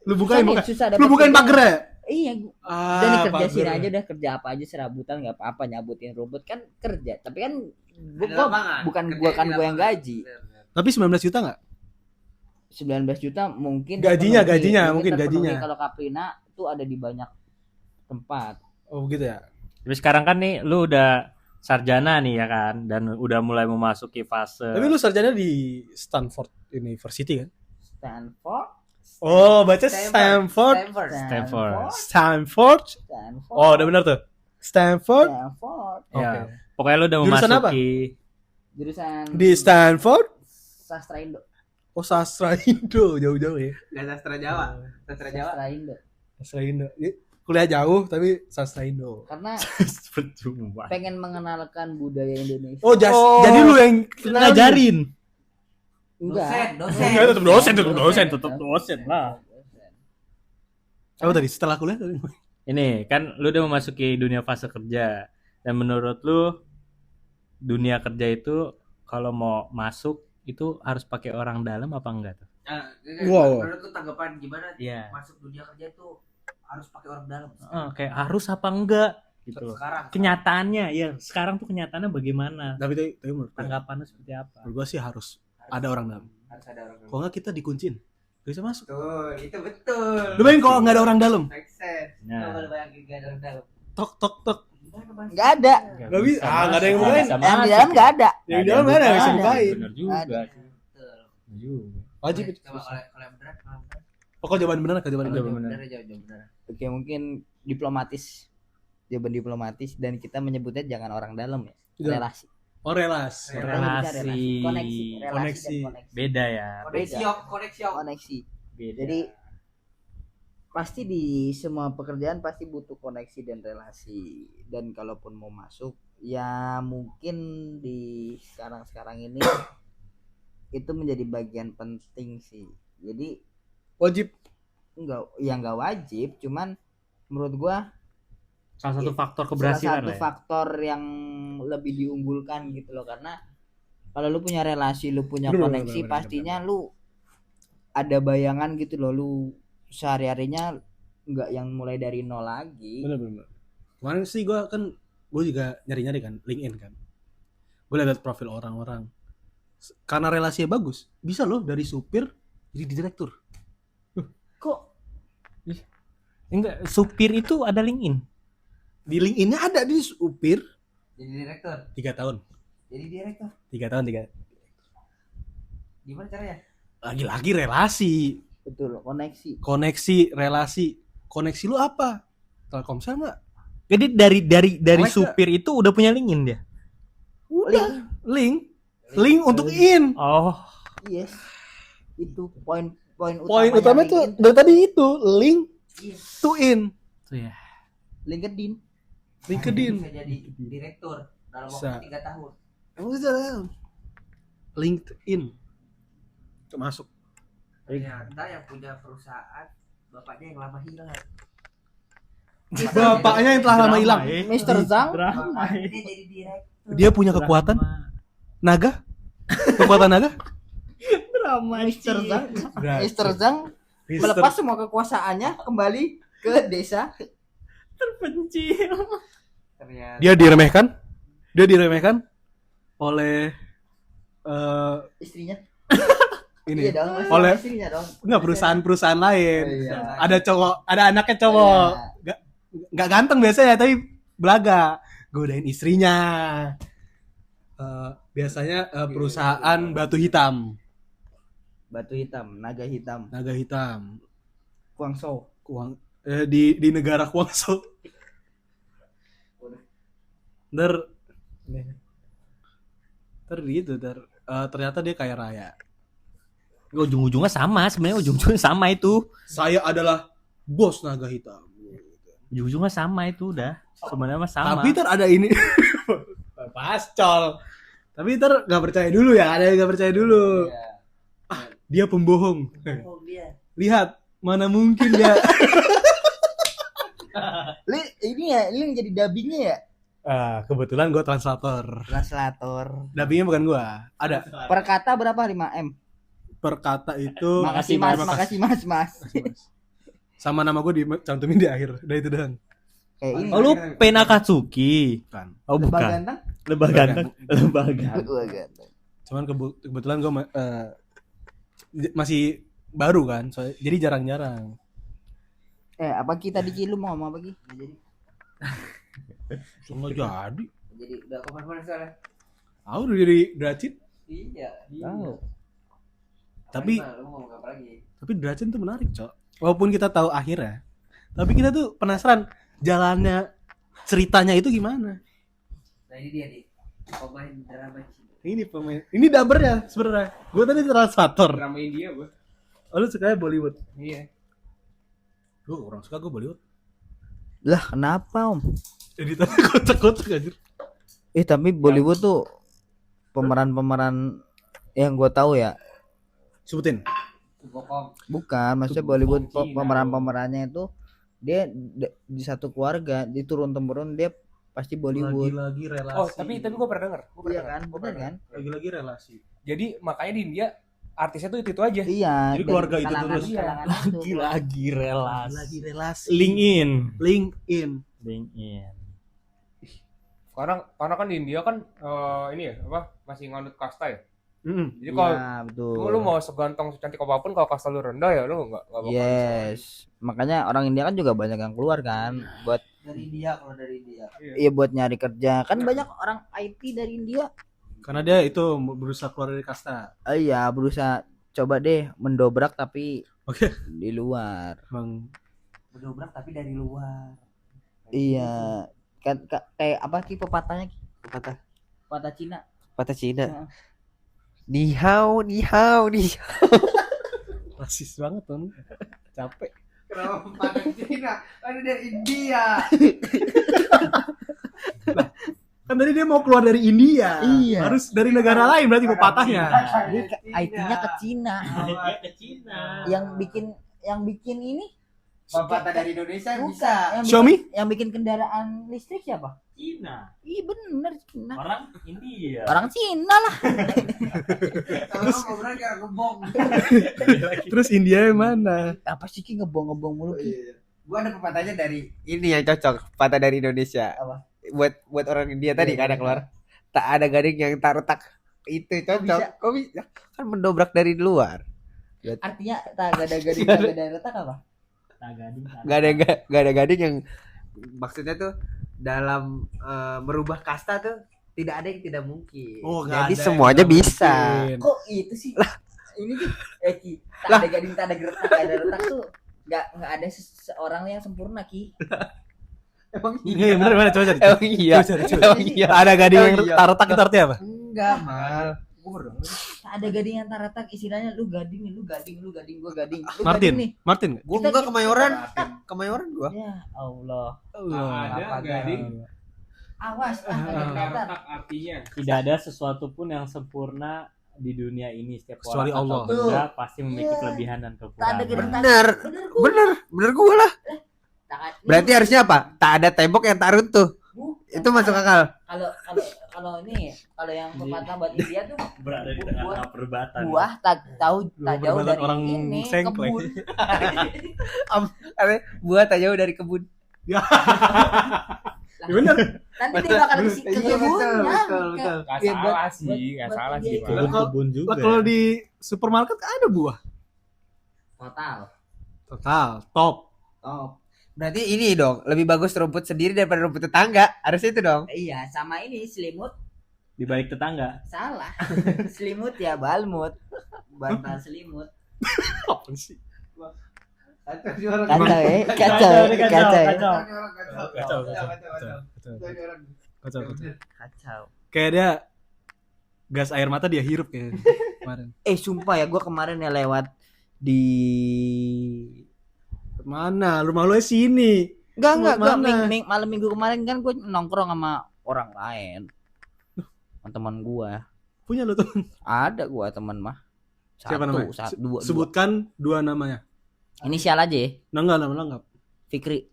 Lu bukain susah, bukan. susah Lu bukain kerjaan. pagar ya? Iya, Ah, udah nih kerja pagar. sini aja, udah kerja apa aja serabutan nggak apa-apa, nyabutin rumput kan kerja. Tapi kan gua bukan gua yang gaji. Tapi 19 juta enggak? 19 juta mungkin Gajinya, terpenuhi. gajinya, mungkin terpenuhi. gajinya. Kalau Kaprina tuh ada di banyak tempat. Oh, begitu ya. Tapi sekarang kan nih lu udah sarjana nih ya kan, dan udah mulai memasuki fase. Tapi lu sarjana di Stanford University kan? Stanford. Oh, baca Stanford. Stanford. Oh, udah benar tuh. Stanford. Stanford. Oke. Ya. Pokoknya lu udah Jurusan memasuki Jurusan Di Stanford. sastra Indo. Oh, sastra Indo, jauh-jauh ya. Gak sastra Jawa. Sastra Jawa. Sastra Indo. Sastra Indo. Kuliah jauh tapi sastra Indo. Karena percuma. pengen mengenalkan budaya Indonesia. Oh, jadi lu yang Ngajarin. Enggak. Enggak, tetap dosen, tetap dosen lah. Apa tadi setelah kuliah tadi? Ini kan lu udah memasuki dunia fase kerja, dan menurut lu dunia kerja itu kalau mau masuk itu harus pakai orang dalam apa enggak tuh? Wow. Menurut lu tanggapan gimana? Iya. Masuk dunia kerja itu harus pakai orang dalam. Kayak harus apa enggak gitu. Sekarang. Kenyataannya ya sekarang tuh kenyataannya bagaimana? Tapi menurut gue, Tanggapannya seperti apa? menurut gue sih harus ada orang dalam. Harus ada orang dalam. Kalau nggak kita dikuncin, gak bisa masuk. Betul, itu betul. Lu bayangin kalau nggak ada orang dalam, Make sense. Nah. Coba lu bayangin gak ada orang dalam. tok tok tok, Enggak ada. nggak bisa. Nggak ada yang bukain. Yang di dalam enggak ada. Yang di dalam nggak ada yang bisa Ada. bukain. Bener juga. Ada. Betul. Bener juga. Wajib. Coba kalau yang beneran, kalau yang beneran. Pokok jawaban benar, jawaban Jawaban benar. benar. Bener, jawab beneran. Oke, mungkin diplomatis. Jawaban diplomatis dan kita menyebutnya jangan orang dalam ya. Tidak. Relasi. Oh, relasi. Kita nyebutnya Relasi. Koneksi, relasi Koneksi. dan koneksi. Beda ya. Koneksi. Koneksi. Beda. Jadi pasti di semua pekerjaan pasti butuh koneksi dan relasi. Dan kalaupun mau masuk ya mungkin di sekarang ini itu menjadi bagian penting sih. Jadi Wajib. enggak wajib, cuman menurut gua salah satu faktor salah keberhasilan satu lah ya. faktor yang lebih diunggulkan gitu loh, karena kalau lu punya relasi, lu punya Bener, koneksi, bener, pastinya lu ada bayangan gitu loh, lu sehari-harinya nggak yang mulai dari nol lagi. Benar. Kemarin sih gue juga nyari-nyari kan LinkedIn kan. Gue lihat profil orang-orang. Karena relasinya bagus, bisa loh dari supir jadi direktur. Kok Enggak, supir itu ada LinkedIn. Di LinkedIn-nya ada di supir Jadi direktur. 3 tahun. Jadi direktur. 3 tahun 3. Gimana caranya? Lagi-lagi relasi, betul koneksi? koneksi, relasi. Koneksi lu apa? Telkomsel enggak? Jadi dari Mereka- supir itu udah punya LinkedIn dia. Udah, link untuk in. Oh, Yes. Itu poin Poin utamanya utama tuh LinkedIn dari tadi itu link to in. tuh ya. LinkedIn. LinkedIn. Bisa jadi direktur dalam Bisa. waktu 3 tahun. Emang bisa LinkedIn. Itu masuk. Ternyata yang punya perusahaan bapaknya yang lama hilang. Bapaknya yang telah lama hilang. Mr. Zhang. Bapaknya dia jadi direktur. Dia punya kekuatan naga? Kekuatan naga? Mr. Zhang. Mr. Zhang melepas semua kekuasaannya kembali ke desa. Terpencil. Ternyata. Dia diremehkan oleh Istrinya. ini Iya dong, masih oleh istrinya dong. enggak perusahaan lain. Oh, iya. Ada cowok, ada anaknya cowok. Nggak ganteng biasanya tapi belaga. Godain istrinya. Biasanya perusahaan batu hitam, Batu hitam, naga hitam, naga hitam. Guangzhou. Di negara Guangzhou. Ternyata dia kaya raya. Ujung-ujungnya sama, sebenarnya ujung-ujungnya sama itu. Saya adalah bos naga hitam. Ujung-ujungnya sama itu udah. Sebenarnya mah sama. Tapi ada ini pascol. Tapi nggak percaya dulu ya, ada yang nggak percaya dulu. Dia pembohong. Oh dia. Lihat, mana mungkin dia. Ini yang jadi dubbingnya ya? Kebetulan gue translator. Translator. Dubbingnya bukan gue. Ada Per kata berapa? 5M. per kata itu. Makasih mas. Sama nama gue dicantumin di akhir. Udah itu doang. Kayak ini. Oh lu Pen Akatsuki. Bukan. Oh Lebah bukan. ganteng. Lebah ganteng. Lebah ganteng. Lebah ganteng. Cuman kebetulan gue masih baru kan, jadi jarang-jarang. Apa kita di Cilu mau ngomong apa Ki? Nggak jadi. Nggak jadi. Jadi udah kapan soalnya? Aku udah jadi Dracin. Iya. Tahu. Tapi Lu mau ngomong apa lagi? Dracin tuh menarik, Cok. Walaupun kita tahu akhirnya, tapi kita tuh penasaran jalannya ceritanya itu gimana. Nah ini dia nih. Pemain drama Cilu. Ini dabernya sebenarnya. Gue tadi translator. Drama India gue. Oh, lu sukanya Bollywood? Iya. Gue kurang suka Bollywood. Lah kenapa Om? Editannya kocak-kocak anjir. Tapi Bollywood tuh pemeran-pemeran yang gue tahu ya. Sebutin. Bukan, maksudnya Bollywood pemeran-pemerannya itu dia di satu keluarga, di turun-temurun dia pasti Bollywood. Lagi-lagi relasi. Oh, tapi gue pernah denger. Iya kan, benar kan? Lagi-lagi relasi. Jadi makanya di India artisnya tuh itu aja. Iya. Jadi dari keluarga itu kalangan- terus. kalangan itu. Lagi relasi. Lagi relasi. LinkedIn. LinkedIn. Karena kan di India kan ini ya apa masih nganut kasta ya. Jadi Iya, kalau betul. lu mau segantong secantik apapun kalau kasta lu rendah ya lu nggak bakal bisa. Yes. Makanya orang India kan juga banyak yang keluar kan buat dari India kalau dari India. Iya buat nyari kerja. Kan banyak orang IT dari India. Karena dia itu berusaha keluar dari kasta. Iya, berusaha coba deh mendobrak tapi Oke. di luar. Bang. Mendobrak tapi dari luar. Iya. Kan kayak apa Ki pepatahnya Ki? Pepatah Cina. Patah Cina. Heeh. Ni hao. Rasis banget tuh. Capek. Kenapa pepatah Cina? Kan dari India. Kan tadi dia mau keluar dari India. Iya. Harus dari negara lain berarti pepatahnya. Jadi IT-nya ke Cina. Ke Cina. Yang bikin ini Pepatah dari Indonesia bukan. bisa. Xiaomi? Yang bikin kendaraan listrik siapa? Cina. Iya bener Cina. Orang India. Orang Cina lah. Kalau ngobrol kayak gebong. Terus India yang mana? Apa sih Ki ngebong-ngebong mulu Ki? Gua ada pepatahnya dari Ini yang cocok, patah dari Indonesia. Apa? Buat orang India tadi kan ada keluar. Tak ada gading yang tak retak. Itu cocok. Kok bisa? Kan mendobrak dari luar. Artinya tak ada gading tak ada retak apa? Gak ada gading yang maksudnya tuh dalam merubah kasta tuh tidak ada yang tidak mungkin. Oh, nggak Jadi ada semuanya yang bisa. mungkin. Kok itu sih? Ini Ki, Ki, tak ada gading tak ada retak tak ada retak tuh nggak ada seseorang yang sempurna Ki. Emang Iya bener mana coba cari. Emang iya. Emang iya. Ada gading yang Emang iya. taretak itu artinya apa? enggak mal. Tak ada gading yang tak retak istilahnya lu gading gua gading. Lu gading nih. Martin nggak? Gua Kita- enggak Kemayoran gua. Ya Allah. Ada Apa gading. Awas gading datar. Retak artinya. Tidak ada sesuatu pun yang sempurna di dunia ini. Setiap Kecuali orang atau Allah. benda pasti memiliki Iya. kelebihan dan Tak ada kekurangan. gading tak. Bener. Bener gua. Bener gua lah. Tak- Berarti harusnya apa? Tak ada tembok yang tak runtuh. Itu masuk akal. Kalau ini kalau yang pepatah buat India tuh Berada di Buah- tengah-tengah perdebatan. buah tak jauh Perdebatan dari orang ini sengklek. kebun. Buah tak jauh dari kebun. Lah, Ya bener. nanti dia bakal ke Iya, betul, kebunnya. betul, betul. Gak Iya, salah buat- sih, gak buat salah dia sih. itu. Pak. Kebun-kebun juga. Lah kalau di supermarket kan ada buah. Total. Total top. Top. Berarti ini dong, lebih bagus rumput sendiri daripada rumput tetangga. Harusnya itu dong. Iya, sama ini selimut Di balik tetangga. salah. Selimut ya balmut. Bantal selimut. Apa sih? Kacau nih orang. Kacau ya, Kacau, kacau, nih, kacau, kacau. Kacau nih orang, Kacau, kacau. Kacau. kacau. Kayak dia gas air mata dia hirup kayak kemarin. Sumpah ya, gue kemarin ya lewat di Mana? Rumah lu sini. enggak Mana? malam minggu kemarin kan gue nongkrong sama orang lain, sama teman gue. Punya lu tuh. Ada gue teman mah. Siapa namanya? Dua. Sebutkan 2 namanya. Inisial aja ya. Nggak nama lengkap. Fikri.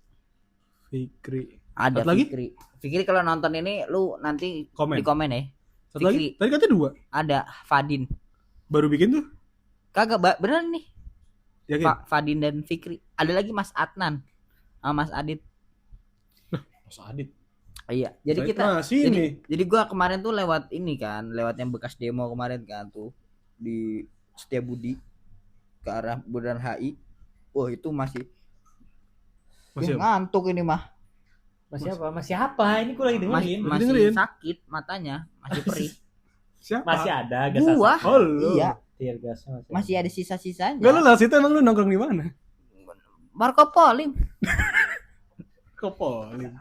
Fikri. Ada Satu lagi? Fikri. Fikri kalau nonton ini lu nanti Komen. di komen ya. Satu lagi? Fikri. Tadi katanya 2. Ada Fadin. Baru bikin tuh. Kagak beneran nih. Yakin? Fadin dan Fikri. Ada lagi Mas Adnan sama Mas Adit. Mas Adit. Iya. Jadi Saya kita pernah sini. jadi gua kemarin tuh lewat ini kan, lewat yang bekas demo kemarin kan tuh di Setiabudi ke arah Bundaran HI. Oh, itu masih Masih apa? ngantuk ini mah. Masih apa? Masih apa? Ini gue lagi Masih, dengerin. masih dengerin. sakit matanya, masih perih. Siapa? Masih ada gas Gua. asap. Oh, lu. Iya, Tear gasnya masih ada sisa-sisanya. Enggak lu lah situ emang lu nongkrong di mana? Marco Polim. Kopolim.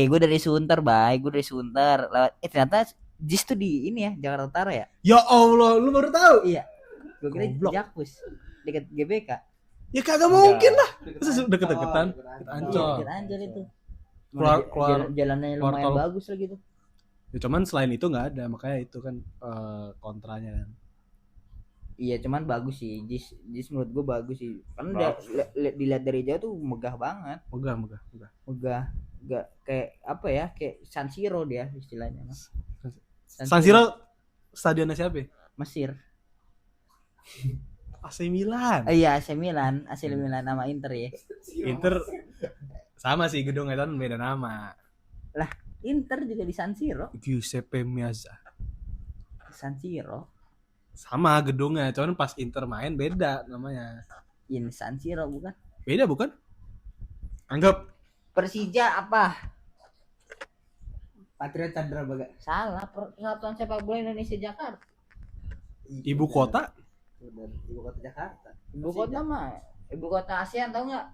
Gue dari Sunter, Bay. Gue dari Sunter. Lewat ternyata JIS tuh di ini ya, Jakarta Utara ya. Ya Allah, lu baru tahu. Iya. Gue kira Goblok. Jakpus dekat GBK. Ya kagak mungkin lah. Masa deket-deketan? Deket Ancol. Dekat Anjir itu. Keluar- Jalannya keluar lumayan tol. bagus lah gitu. Ya cuman selain itu nggak ada, makanya itu kan kontranya kan. Iya, cuman bagus sih. JIS menurut gue bagus sih. Kan dilihat dari jauh tuh megah banget. Megah. Megah. Enggak kayak apa ya? Kayak San Siro dia istilahnya, Mas. San Siro stadionnya siapa? Mesir. AC Milan. Iya, AC Milan sama Inter ya. Inter sama sih gedungnya kan beda nama. Inter juga di San Siro. Giuseppe Meazza. San Siro. Sama gedungnya, cuman pas Inter main beda namanya. Ini San Siro bukan? Beda bukan? Anggap Persija apa? Patriot Candrabaga. Salah, Persatuan Sepak Bola Indonesia Jakarta. ibu kota. Ibu kota Jakarta. Ibu kota mah ibu kota ASEAN, tahu nggak?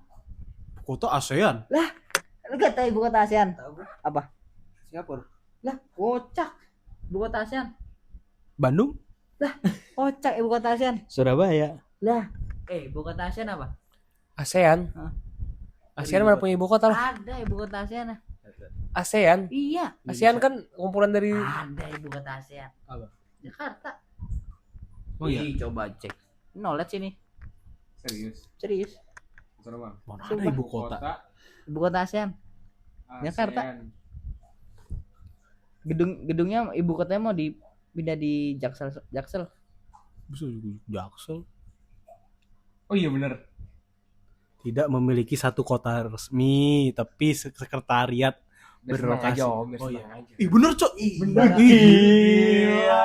Ibu kota ASEAN. Lu nggak tahu ibu kota ASEAN? Tahu gue. Apa? Singapura. Lah, kocak. Ibu kota ASEAN. Bandung. Kocak ibu kota ASEAN. Surabaya. Lah, ibu kota ASEAN apa? ASEAN. Hah? ASEAN mana punya ibu kota lah? Ada ibu kota ASEAN. ASEAN. Iya. ASEAN kan kumpulan dari Ada ibu kota ASEAN. Apa? Jakarta. Oh iya. Ih, coba cek. Knowledge ini. Serius. Mana Sumpah. ada ibu kota? Ibu kota ASEAN. Jakarta. Gedungnya ibu kotanya mau dipindah di Jaksel. Bisa juga Jaksel. Oh iya bener. Tidak memiliki satu kota resmi, tapi sekretariat berlokasi. Oh iya. Ih bener cok. Bener. Iya.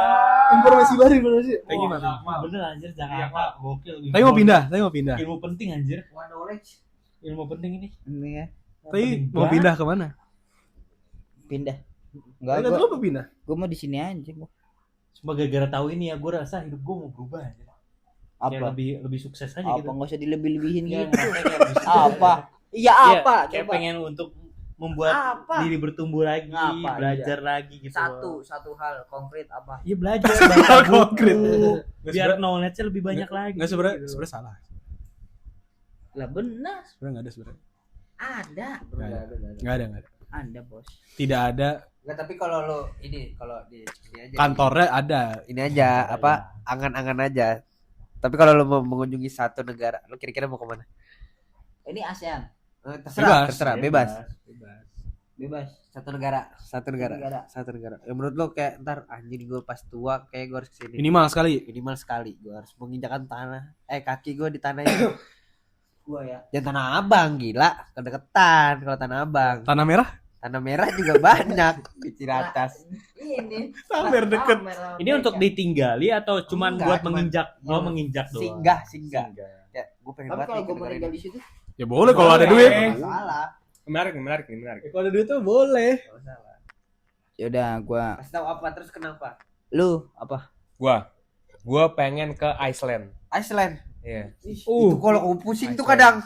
Informasi baru informasi. Kayak gimana? Bener anjir Jakarta. Gokil. Tapi mau pindah, tapi mau pindah. Ilmu penting anjir. One knowledge. Ilmu penting ini. Ini ya. Tapi mau pindah ke mana? Pindah. Enggak, Enggak tahu mau pindah. gua mau di sini aja gua. Cuma gara-gara tahu ini ya gue rasa hidup gue mau berubah anjir. Kayak Apa? lebih sukses aja Apa gitu. enggak usah dilebih-lebihin Iya, gitu. kayak lebih sukses Apa? aja. Iya Iya, apa? kayak Coba. pengen untuk membuat Apa? diri bertumbuh lagi, Ngapa? belajar lagi gitu. Satu hal konkret apa? Iya belajar baca buku. Konkret. Biar knowledge-nya lebih banyak lagi. Enggak sebenarnya gitu. sebenarnya salah. Lah benar. Sebenarnya enggak ada sebenarnya. Ada. Enggak ada. Ada, Bos. Tidak ada. Enggak, tapi kalau lo ini kalau di sini aja. Kantornya ada. Ini aja apa angan-angan aja. Tapi kalau lu mau mengunjungi satu negara, lu kira-kira mau kemana? Ini ASEAN. Terserah, bebas. Bebas. Satu negara. Satu negara. Yang menurut lu kayak ntar anjing gue pas tua kayak gue harus kesini. Minimal sekali. Minimal sekali gue harus menginjakan tanah. Kaki gue di tanah itu. Gua ya. Jangan Tanah Abang, gila. Kedeketan kalau Tanah Abang. Tanah merah? Tanah Merah juga banyak di Ciracas. Ini. Sampai deket. Ini untuk ditinggali atau cuman Enggak, buat cuman- menginjak? Oh, menginjak doang. Singgah. Ya, gue pengen Tapi banget kalau nih gua mau kedengerin. tinggal di situ, Ya boleh kalau ada duit. nggak salah. Menarik. Kalau ada duit tuh boleh. Nggak salah. Ya udah gua Kasih tahu apa terus kenapa? lu apa? Gua pengen ke Iceland. Iceland. Iya. Itu kalau aku pusing tuh kadang.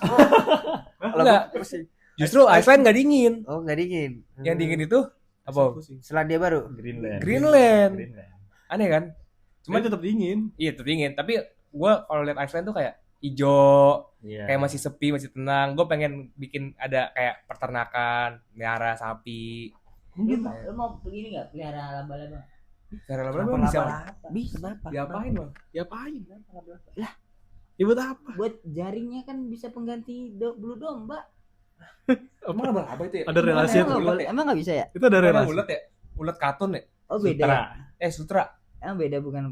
Kalau Enggak. gua pusing. Justru Iceland nggak dingin. Oh, enggak dingin. Yang dingin itu apa? Selandia Baru. Greenland. Aneh kan? Cuma tetap dingin. Iya, itu dingin. Tapi gua kalau lihat Iceland tuh kayak hijau, Iya. kayak masih sepi, masih tenang. Gue pengen bikin ada kayak peternakan, melihara sapi. Lu mau begini enggak pelihara laba-laba? Cara lama bisa. Bisa kenapa? Diapain, Bang? Diapain? Lah. Ya buat apa? Buat jaringnya kan bisa pengganti bulu domba. Emang laba-laba itu ya? Ada relasi Emang nggak boleh? Emang nggak bisa ya? Itu ada Ada relasi. ulet ya? Ulet katun ya? Oh beda. Sutra. Sutra. Emang beda bukan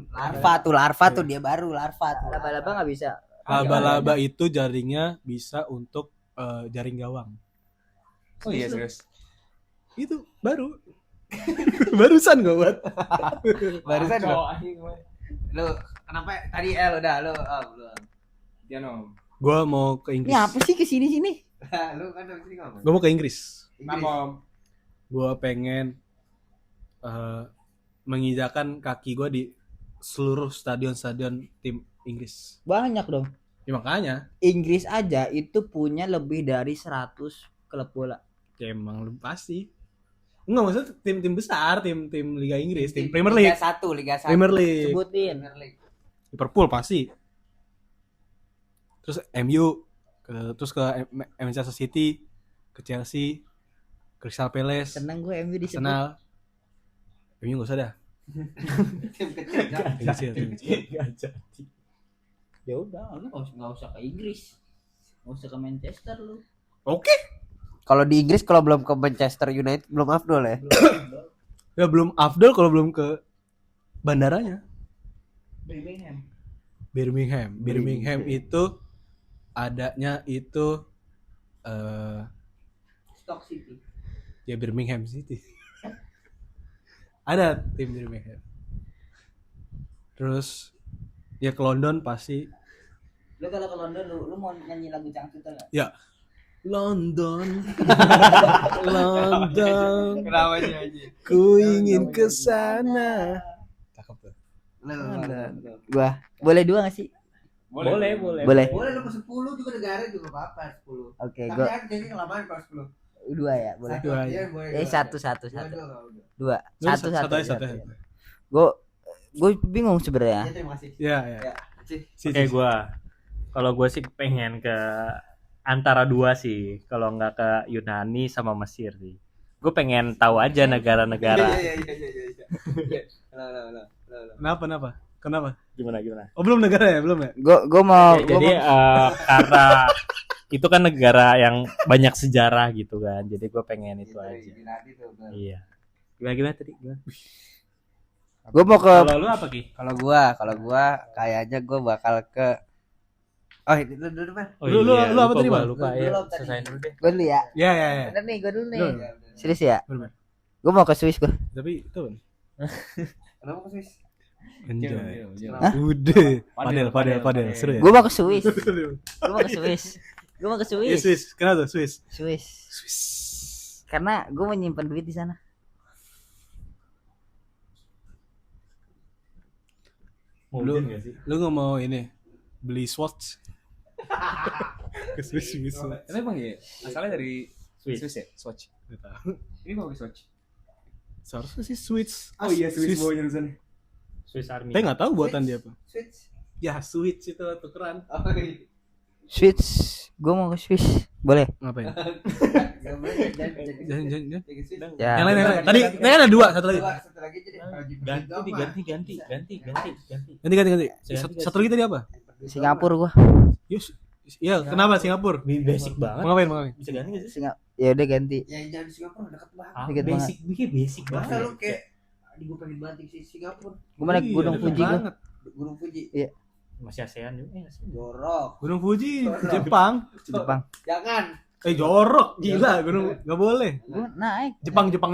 Larva tuh dia baru larva tuh. Laba-laba nggak bisa. Laba-laba itu jaringnya bisa untuk jaring gawang. Oh iya, serius. Itu baru. Barusan gue buat. Barusan Kacau, dong. anjing, gue. Lu kenapa tadi udah lu lu. Dia nom. Gue mau ke Ini Inggris. apa sih kesini-sini? Lu kan dari sini ngomong. Gue mau ke Inggris. Kenapa, Om? Gue pengen menginjakan kaki gue di seluruh stadion-stadion tim Inggris. Banyak dong. Ya makanya, Inggris aja itu punya lebih dari 100 klub bola. ya emang lu pasti. Enggak, maksudnya tim-tim besar, tim-tim Liga Inggris, tim Premier League. Liga 1. Premier League. Sebutin. Premier League. Liverpool pasti. Terus MU, terus ke Manchester City, ke Chelsea, Crystal Palace, Seneng gue MU disebut. Arsenal. MU gak usah dah. Tim kecil. Tim kecil, tim kecil. Ya udah, lu nggak usah ke Inggris. Nggak usah ke Manchester lu. Oke. Kalau di Inggris kalau belum ke Manchester United belum afdol ya. Ya belum afdol kalau belum ke bandaranya. Birmingham itu adanya itu Stock City. ya Birmingham City. Ada tim Birmingham. Terus ya ke London pasti. Lu kalau ke London lu mau nyanyi lagu Cangcuter enggak? Ya London, London, Kenapa sih? ku ingin ke sana. Cakep tuh. Gua boleh dua enggak sih? Boleh. Boleh. Boleh lu ke 10 juga negara juga apa-apa 10. Oke, Tapi gua kan jadi kelamaan kalau 10. dua ya, boleh. Dua aja. Iya, boleh. Satu. Dua. Satu. Satu. Gue bingung sebenarnya. Ya, terima kasih. Ya. Oke, kalau gue sih pengen ke antara dua sih. Kalau nggak ke Yunani sama Mesir sih. Gue pengen tahu aja negara-negara. Iya. Kenapa? Gimana? Oh belum negara ya, belum ya? Gue mau Ya, jadi karena itu kan negara yang banyak sejarah gitu kan. Jadi gue pengen itu aja. Iya. Gimana tadi? gue mau ke Kalau lu apa Ki? Kalau gua kayaknya gua bakal ke itu dulu Mas. Oh, Lu apa tadi, gua Bang? lupa Lu ya. belum tadi. Selesain dulu deh. gue dulu ya. Ya. Bener nih, gue dulu nih. Lu. Serius ya? Bener. Gue mau ke Swiss gue. Tapi itu kan. Kenapa ke Swiss? Anjay. Hah? Udah. Padel. Seru ya? Gue mau ke Swiss. Gue mau ke Iya, Swiss. Swiss. Kenapa tuh Swiss? Swiss. Karena gue menyimpan duit di sana. Lu nggak mau ini beli Swatch? Ke Swiss. Tapi emang ya, asalnya dari Swiss ya? Swatch. Nggak tahu. Ini mau ke Swatch. Seharusnya sih Swiss. Swiss bawahnya tulisannya. Swiss Army. Saya nggak tahu buatan dia apa. Switch. Ya Swiss itu tukeran. Oh, iya. Swiss. Gue mau ke Swiss. Boleh? Ngapain? Gak boleh. Jangan. Jadi Swiss. Ya. Yang lain. Tadi ada dua, satu lagi. Satu lagi jadi. Ganti. Ganti. Satu lagi tadi apa? Singapura gue. Yus. Iya, kenapa Singapura? Basic banget. Mau ngapain? Bisa ganti nggak sih? Ya udah ganti. Ya jangan Singapura dekat banget. Dikit banget. Basic Masa banget. lu kayak gue pengen banget di Singapura. Gue mau naik Gunung Fuji gue. Gunung Fuji. Iya. Masih ASEAN juga. Jorok. Gunung Fuji Jepang. Jepang. Jangan. Jorok gila gunung nggak boleh. Gua naik. Jepang Jepang.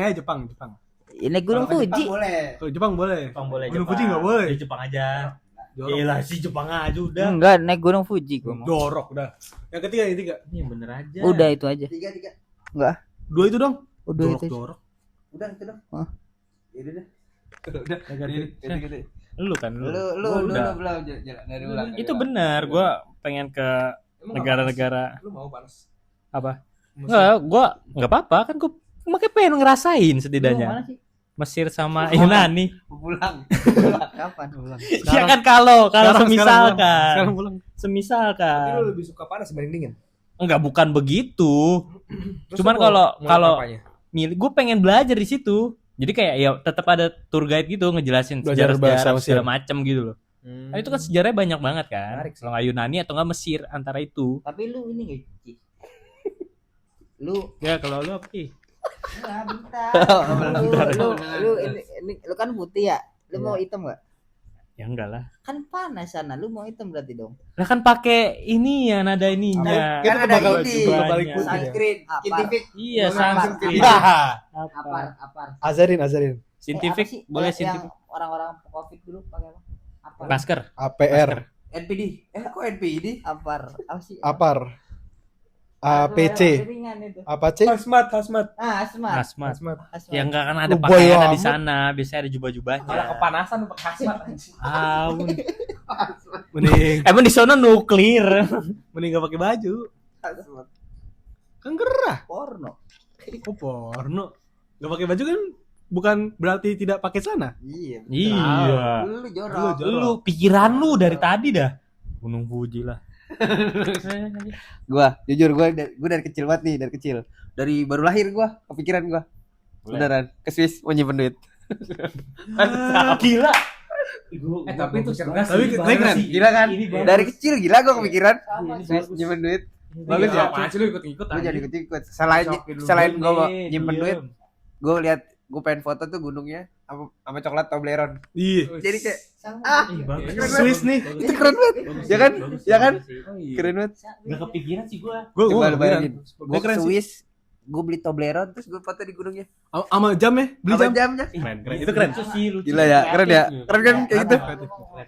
Ini Gunung Kalau ke Fuji. Jepang boleh. Kalau Jepang boleh. Jepang boleh. Gunung Jepang. Fuji nggak boleh. Di Jepang aja. Jorok. Gila sih Jepang aja udah. Enggak, naik Gunung Fuji gua mau. Jorok udah. Yang ketiga yang tiga. Ini bener aja. Udah itu aja. Tiga. Dua itu dong. Udah itu. aja. Jorok. Udah itu dong. Hah? Yaudah deh. Lu kan lu. Lu Udah. belum jalan dari ulang. Itu benar. Gua pengen ke negara-negara Lu mau panas? apa? Gua nggak apa-apa kan gua makanya pengen ngerasain setidaknya. Lu mana sih? Mesir sama Yunani. pulang. Kapan? Ya kan kalau Sekarang semisalkan. pulang. Tapi Semisalkan. lu lebih suka panas dibanding dingin. Enggak, bukan begitu. Terus Cuman lu mau kalau ngeliat apanya? milih gue pengen belajar di situ. Jadi kayak ya tetap ada tour guide gitu ngejelasin Belajar bahasa sejarah Mesir. segala macam gitu loh. Nah, itu kan sejarahnya banyak banget kan. Menarik sih. Kalau nggak Yunani atau nggak Mesir antara itu. Tapi lu ini enggak Ci? Lu Ya kalau lu apa sih? enggak bentar. Lu ini lu kan putih ya. Lu mau hitam enggak? Ya enggak lah. Kan panas sana. Lu mau hitam berarti dong. Lah kan pakai ini ya nada ininya. Kan ada ini. Banyak. Sunscreen, Apar. scientific. Iya, Apa? sunscreen. Apar. Azarin. Apa Scientific sih? boleh Yang scientific. orang-orang Covid dulu pakai apa? Apar. Masker. APR. NPD. Kok NPD? Apar. Apa sih? Apar. APC. Ringan itu. Apa C? Hasmat. Ah, asmat. Asmat. Hasmat. Asmat. Ya enggak kan ada Boy pakaiannya di amat. sana, biasanya ada jubah-jubahnya. Kalau kepanasan lu pakai hasmat. Aun. Mending Emang di sana nuklir. mending gak pakai baju. Kan gerah. Porno. Oh porno. Gak pakai baju kan bukan berarti tidak pakai celana. Iya. Iya. Lu jorok. Lu jorok. Lu pikiran lu dari tadi dah. Gunung Fuji lah. Gua jujur gua dari kecil banget nih, dari kecil. Dari baru lahir gua kepikiran gua. Beneran ke Swiss mau nyimpen duit. Gila. Tapi itu cerdas. Tapi sih. keren. Gila kan? Ini bagus. Dari kecil gila gua kepikiran Ini Swiss bagus. nyimpen duit. Bagus ya. Apaan sih lu ikut-ikut Gua aja. jadi ikut. Selain gua mau nyimpen duit, gua lihat gua pengen foto tuh gunungnya sama coklat Toblerone. Iya. Jadi kayak Swiss nih. itu keren banget. Ya kan? Ya kan? Keren. Keren banget. Gak kepikiran sih gua. Coba lu bayangin. Gua Gua keren ke sih. Swiss, gua beli Toblerone terus gua foto di gunungnya. Sama jam ya? Beli Sama jam. jamnya. Keren. Itu keren. Lucu sih, lucu. Gila ya, keren ya? Keren kan kayak gitu?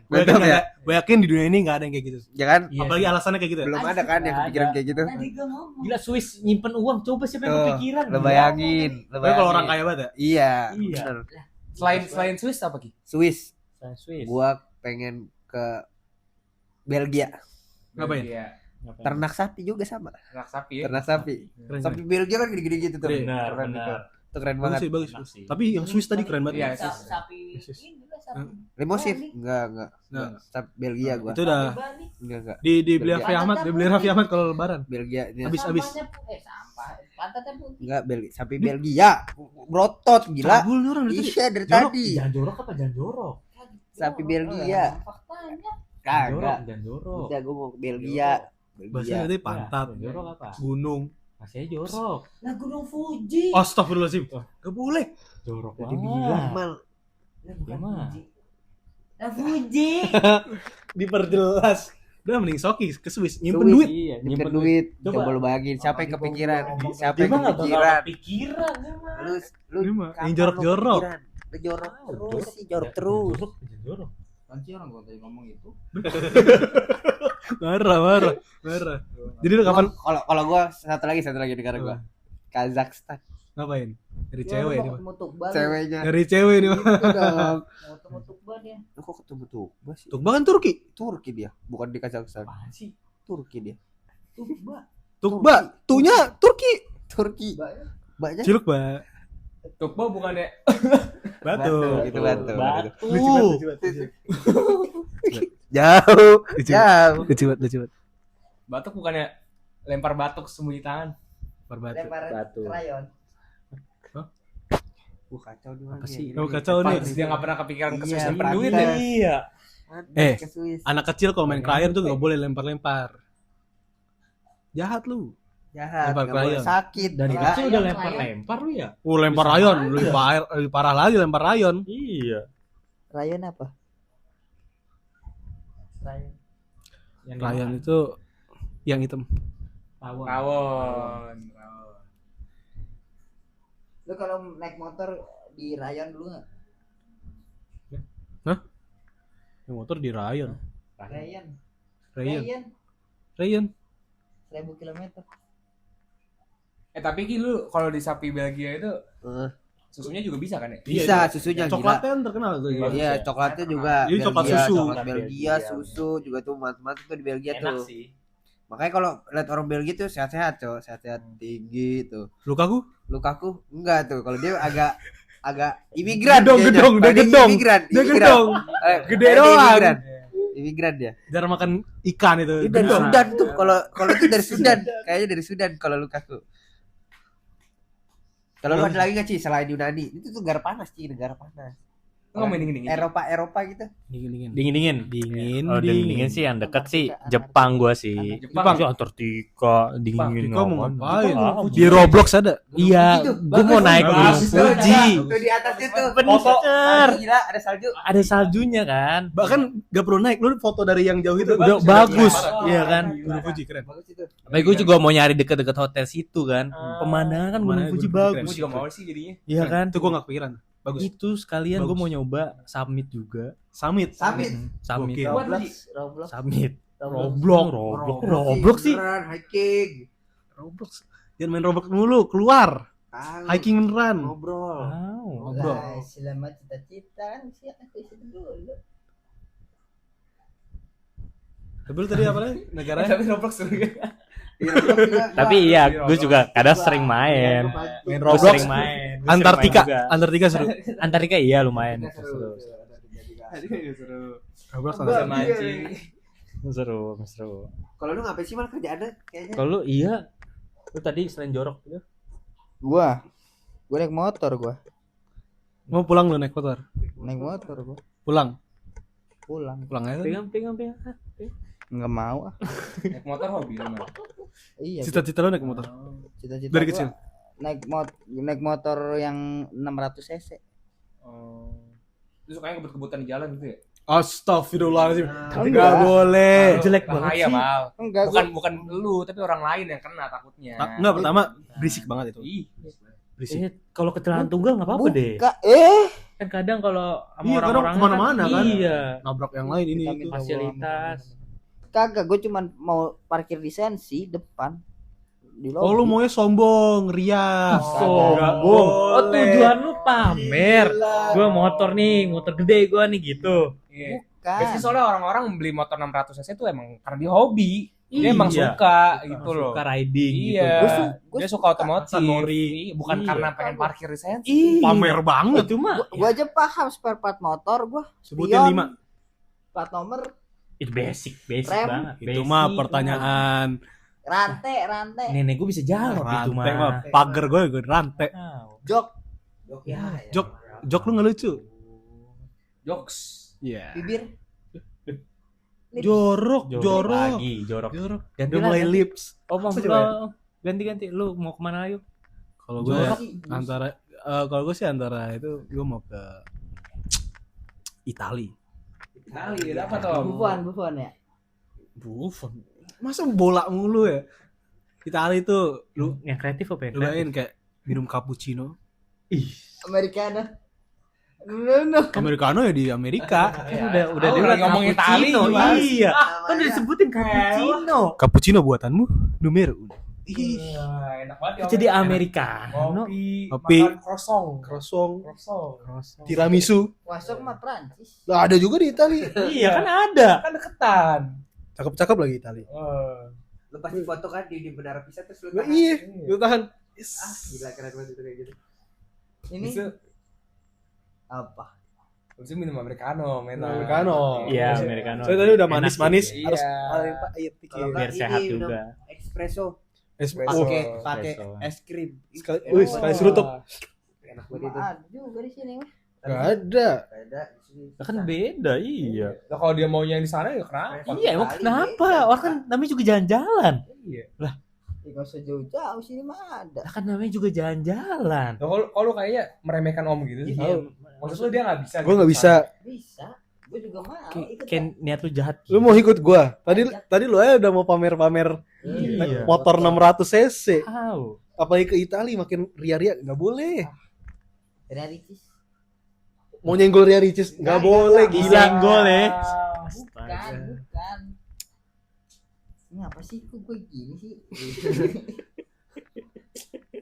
Mantap ya? Gue yakin di dunia ini gak ada yang kayak gitu. Ya kan? Iya Apalagi sih. alasannya kayak gitu. Belum ada kan yang kepikiran kayak gitu. Tadi gua ngomong. Gila Swiss nyimpen uang, coba siapa yang Tuh, kepikiran? lo bayangin. Tapi kalau orang kaya banget ya. Iya, Iya. bener. Selain Swiss apa Ki? Swiss, Swiss. gua pengen ke Belgia. Ngapain? Iya. Ternak sapi juga sama. Ternak sapi ya. Ternak sapi. Keren. Sapi Belgia kan gede-gede gitu tuh. Benar, Keren benar. itu. Itu keren Bagus banget. sih, bagus. Enak sih. Tapi yang Swiss tadi keren banget. Iya, ya. Sapi Yesus. ini lah sapi. Limosin? Enggak. Enggak. Sapi Belgia gua. Itu udah Bali. Enggak. di beli Belgia. Raffi Ahmad, dibeli Raffi Ahmad kalau lebaran. Belgia ini. Habis. Sampahnya sampah. Pantatnya putih. Enggak, sapi Belgia. Brotot gila. Cabul nih orang dari tadi. Iya dari Jorok. tadi. Jangan jorok apa jangan jorok? Sapi Belgia. Faktanya. Kagak. Jangan jorok. Udah gua mau ke Belgia. Bahasanya tadi pantat, Ya, jorok apa? gunung. Masih jorok. Nah Gunung Fuji. Astagfirullahaladzim. Gak boleh. Jorok Jadi banget. bilang mal. Nah, bukan Ya, mah. Fuji. Nah Fuji. Diperjelas. Udah mending Soki ke Swiss nyimpen Swiss. duit. Iya, Nyimpen duit. Coba. Coba lu bayangin siapa yang kepikiran? Siapa Dia yang mah nggak bakal kepikiran? kepikiran. dia mah. Lu Ini mah kapan yang lu jorok-jorok. kepikiran? Lu jorok terus sih, jorok Ya, terus. jorok, jangan jorok. Kan sih orang gua tadi ngomong itu. Marah. Jadi lu kapan Kalau gua satu lagi negara gua. Kazakhstan. ngapain? Dari Ya, cewek lu ini mau mah. ketemu Tukba. lu. Ceweknya. Dari cewek ini mah. Itu dong. Mau ketemu Tukba dia. Lu kok ketemu Tukba sih? Tukba kan Turki. Turki dia, bukan di Kazakhstan. Apaan sih? Turki dia. Tukba. Tukba, tuhnya Turki. Turki. Banyak. Ciluk, Mbak. Tukba bukannya Batu. Itu batu. Batu. Lucu banget. Jauh. Lucu. Jauh. Lucu banget. batuk bukannya lempar batuk sembunyi tangan. Batu. Lempar Batu. krayon. Kacau di mana Apa dia? sih? Ini Oh, kacau nih. Pantes dia nggak pernah kepikiran ke Iya, Swiss nyimpen pantes. duit ya. Iya. Eh, Ke Swiss. Anak kecil kalau main krayon tuh gak boleh lempar-lempar. Jahat lu. Jahat, Lempar nggak boleh krayon. sakit. Dari Nggak. kecil udah lempar-lempar lu ya? Lempar rayon, lebih parah lagi lempar rayon. Iya. Rayon apa? Krayon. Ryan itu yang hitam. Rawon. Lu kalau naik motor di Rayon dulu nggak? Yang motor di Ryan. Rayon. Ryan. 1000 kilometer. Tapi Ki lu kalau di sapi Belgia itu susunya juga bisa kan ya? Bisa susunya gila. Coklatnya kan terkenal tuh. Iya, coklatnya juga. Jadi coklat Belgia, susu. Coklat Belgia, susu juga tuh mantap-mantap tuh di Belgia Enak tuh. sih. Makanya kalau lihat orang Belgia tuh sehat-sehat, Cok. Sehat-sehat tinggi tuh. Lukaku? Enggak tuh. Kalau dia agak imigran. Gedong, kayaknya. gedong, dia Paling gedong. Imigran. Dia gedong. Gede Paling doang. Imigran. Imigran dia. Jarang makan ikan itu. Ini dari Sudan tuh. Kalau itu dari Sudan. Kayaknya dari Sudan kalau Lukaku. Kalau lu ada lagi nggak sih selain Yunani? Itu tuh negara panas sih, negara panas. Lu ngomongin dingin. Eropa gitu. Dingin. Oh, dingin sih yang dekat sih Jepang gua sih. Jepang. Sih Antartika dingin. Kau mau ngapain? Ah, Di Roblox ada. Iya, gua mau naik Gunung Fuji. Tuh di atas itu. Bener. Gila, ada salju. Ada saljunya kan. Bahkan gak perlu naik, lu foto dari yang jauh itu Udah bagus. Iya kan. Gunung Fuji keren. Bagus itu. Tapi gue juga mau nyari deket-deket hotel situ kan. Pemandangan kan Gunung Pemandangan Fuji Gunung Fuji bagus. Gue juga mau sih jadinya. Iya kan. Itu gua gak kepikiran. Bagus. Itu sekalian gue Bagus. mau nyoba summit juga. Summit. Summit. Summit. Oke. Roblox. Summit. Roblox sih. Beneran hiking. Roblox. Jangan main Roblox mulu, keluar. Tahu. Hiking and run. Ngobrol. Ngobrol. Lah, selama cita-cita kan sih aku isi dulu. Tapi lu tadi apa lagi? Negaranya? Tapi Roblox seru ya. Tapi iya, gue juga kadang sering main. Main Gue Roblox. sering main. Gua sering Antartika. main juga. Antartika seru. Antartika iya lumayan. Seru. Seru. Roblox Bisa Antartika. mancing. Seru. Kalau lu ngapain sih mal kerjaannya kayaknya? Kalau iya, lu tadi selain jorok ya? Gua naik motor gua. Mau pulang lu naik motor? Naik motor gua. Pulang. Pulang Aja. Pegang. nggak mau ah. Naik motor hobi lu, Mas. Iya. Cita-cita lu naik motor? Cita-cita Dari gua kecil? naik motor yang 600 cc. Lu sukanya kebut-kebutan di jalan gitu ya? Astagfirullahaladzim. Enggak. Enggak boleh. Jelek banget Bahaya, sih. Mal. Enggak Bukan lu, tapi orang lain yang kena takutnya. Enggak, pertama berisik banget itu. Ih, Berisik. Kalau kecelakaan tunggal nggak apa-apa deh. Kan kadang kalau sama Iya, kadang orang-orang kemana-mana kan. Iya. Nabrak yang lain ini Kita itu. minta Fasilitas. kagak, gue cuman mau parkir di sensi depan di lobby. Oh, lu maunya sombong, ria. Sombong. Oh, tujuan lu pamer. Gua motor gede gua nih gitu. iya. Bukan. Biasanya soalnya orang-orang beli motor 600 cc itu emang karena dia hobi. Dia emang Iya. suka gitu loh. Suka riding gitu. Iya. Gua Dia suka otomotif. Sanori. Bukan Iya. karena pengen parkir di sensi. Iya. Pamer banget. Itu mah Gua aja paham spare part motor gua. Sebutin Spion, 5. Plat nomor, itu basic Rem. banget. Itu Basic. mah pertanyaan. rantai, Nenek gua bisa jawab itu mah. Rantai mah pagar gue rantai. jok, ya. Jok lu nggak lucu. Jokes. Iya. bibir. Jorok. Lagi, jorok. Ganti Udah mulai lips. Oh, mau Apa coba ya? ganti. Lu mau kemana ayo? Kalau gue ya, Jorok. antara kalau gue sih antara itu gue mau ke Itali. Kali, apa tuh? Buffon ya. Buffon. Masa bola mulu ya? Itali itu lu Yang kreatif apa ya? lu bayangin kayak minum cappuccino. Americano. No. Americano ya di Amerika. Kan udah Oh, dia lagi ngomongin Itali, Mas. Iya. Kan udah disebutin cappuccino. Cappuccino buatanmu numero uno. Wah, enak banget ya. Jadi americano. Kopi, Kopi. makan krosong. Krosong, Krosong. tiramisu. Wasok mah Prancis. Lah ada juga di Itali. Iya kan ada. Kan deketan. Cakep-cakep lagi Itali. Lu pasti foto kan di Menara Pisa terus lu Nah, tahan. iya, lu tahan. Gila keren banget itu kayak gitu. Ini Bisa apa? bisa minum americano, men. Americano. Iya, americano. Saya tadi udah Enak manis-manis sih. harus Iya. paling pahit dikit. Kalau Biar nggak sehat ini, juga. Espresso Espresso. pakai espresso. es krim. Sekali, Enak wih, banget. sekali serutup. Enak banget itu. Ada juga di sini mah. Gak ada. Beda di sini. Kan beda, iya. Nah, kalau dia maunya yang di sana ya kenapa? Iya, emang Kali kenapa? beda. Orang kan namanya juga jalan-jalan. Iya. Gak usah jauh-jauh sini mah ada. Lah kan namanya juga jalan-jalan. Nah, kalau kayaknya meremehkan om gitu. Iya. Maksud lu dia nggak bisa. Gue nggak bisa. Bisa. Gue juga mah. kayak niat lu jahat. Lu mau ikut gua? Tadi lu aja udah mau pamer-pamer Iya. motor 600 cc. Tahu. Apalagi ke Italia makin ria-ria nggak boleh. Realitis. Mau nyenggol Ria Ricis nggak boleh, gila. Disenggol ya. Bukan, bukan. Ini apa sih? Kok gue gini sih?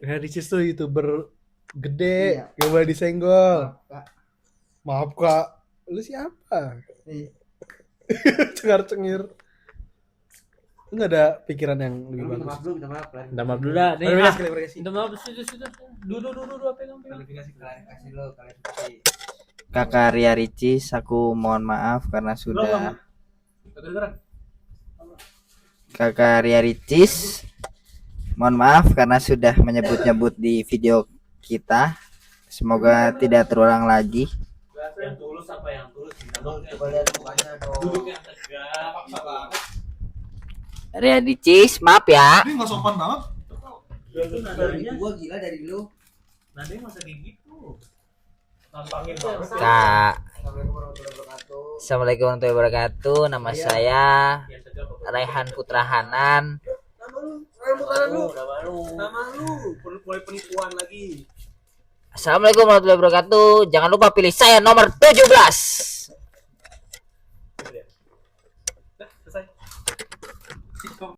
Ria Ricis tuh YouTuber gede, Iya. gak boleh disenggol. Kak. Maaf kak, lu siapa? Iya. Cengar-cengir. Lu nggak ada pikiran yang lebih bagus? Minta maaf. Minta maaf dulu dah. Nih, Klarifikasi, ah. klarifikasi. Minta maaf situ. Dulu pegang. Klarifikasi lo, klarifikasi. Kakak Ria Ricis, aku mohon maaf karena sudah Kakak Ria Ricis, mohon maaf karena sudah menyebut-nyebut di video kita. Semoga tidak terulang lagi. Yang tulus apa yang tulus? Coba lihat mukanya dong. Duduk yang tegak. Ria Ricis, maaf ya. Ini nggak sopan banget. Gua gila dari lu. Nadanya masa kayak gitu. Nampangin banget. Kak. Assalamualaikum warahmatullahi wabarakatuh. Assalamualaikum warahmatullahi wabarakatuh. Nama saya Raihan Putra Hanan. Nama lu, mulai penipuan lagi. Assalamualaikum warahmatullahi wabarakatuh. Jangan lupa pilih saya nomor 17.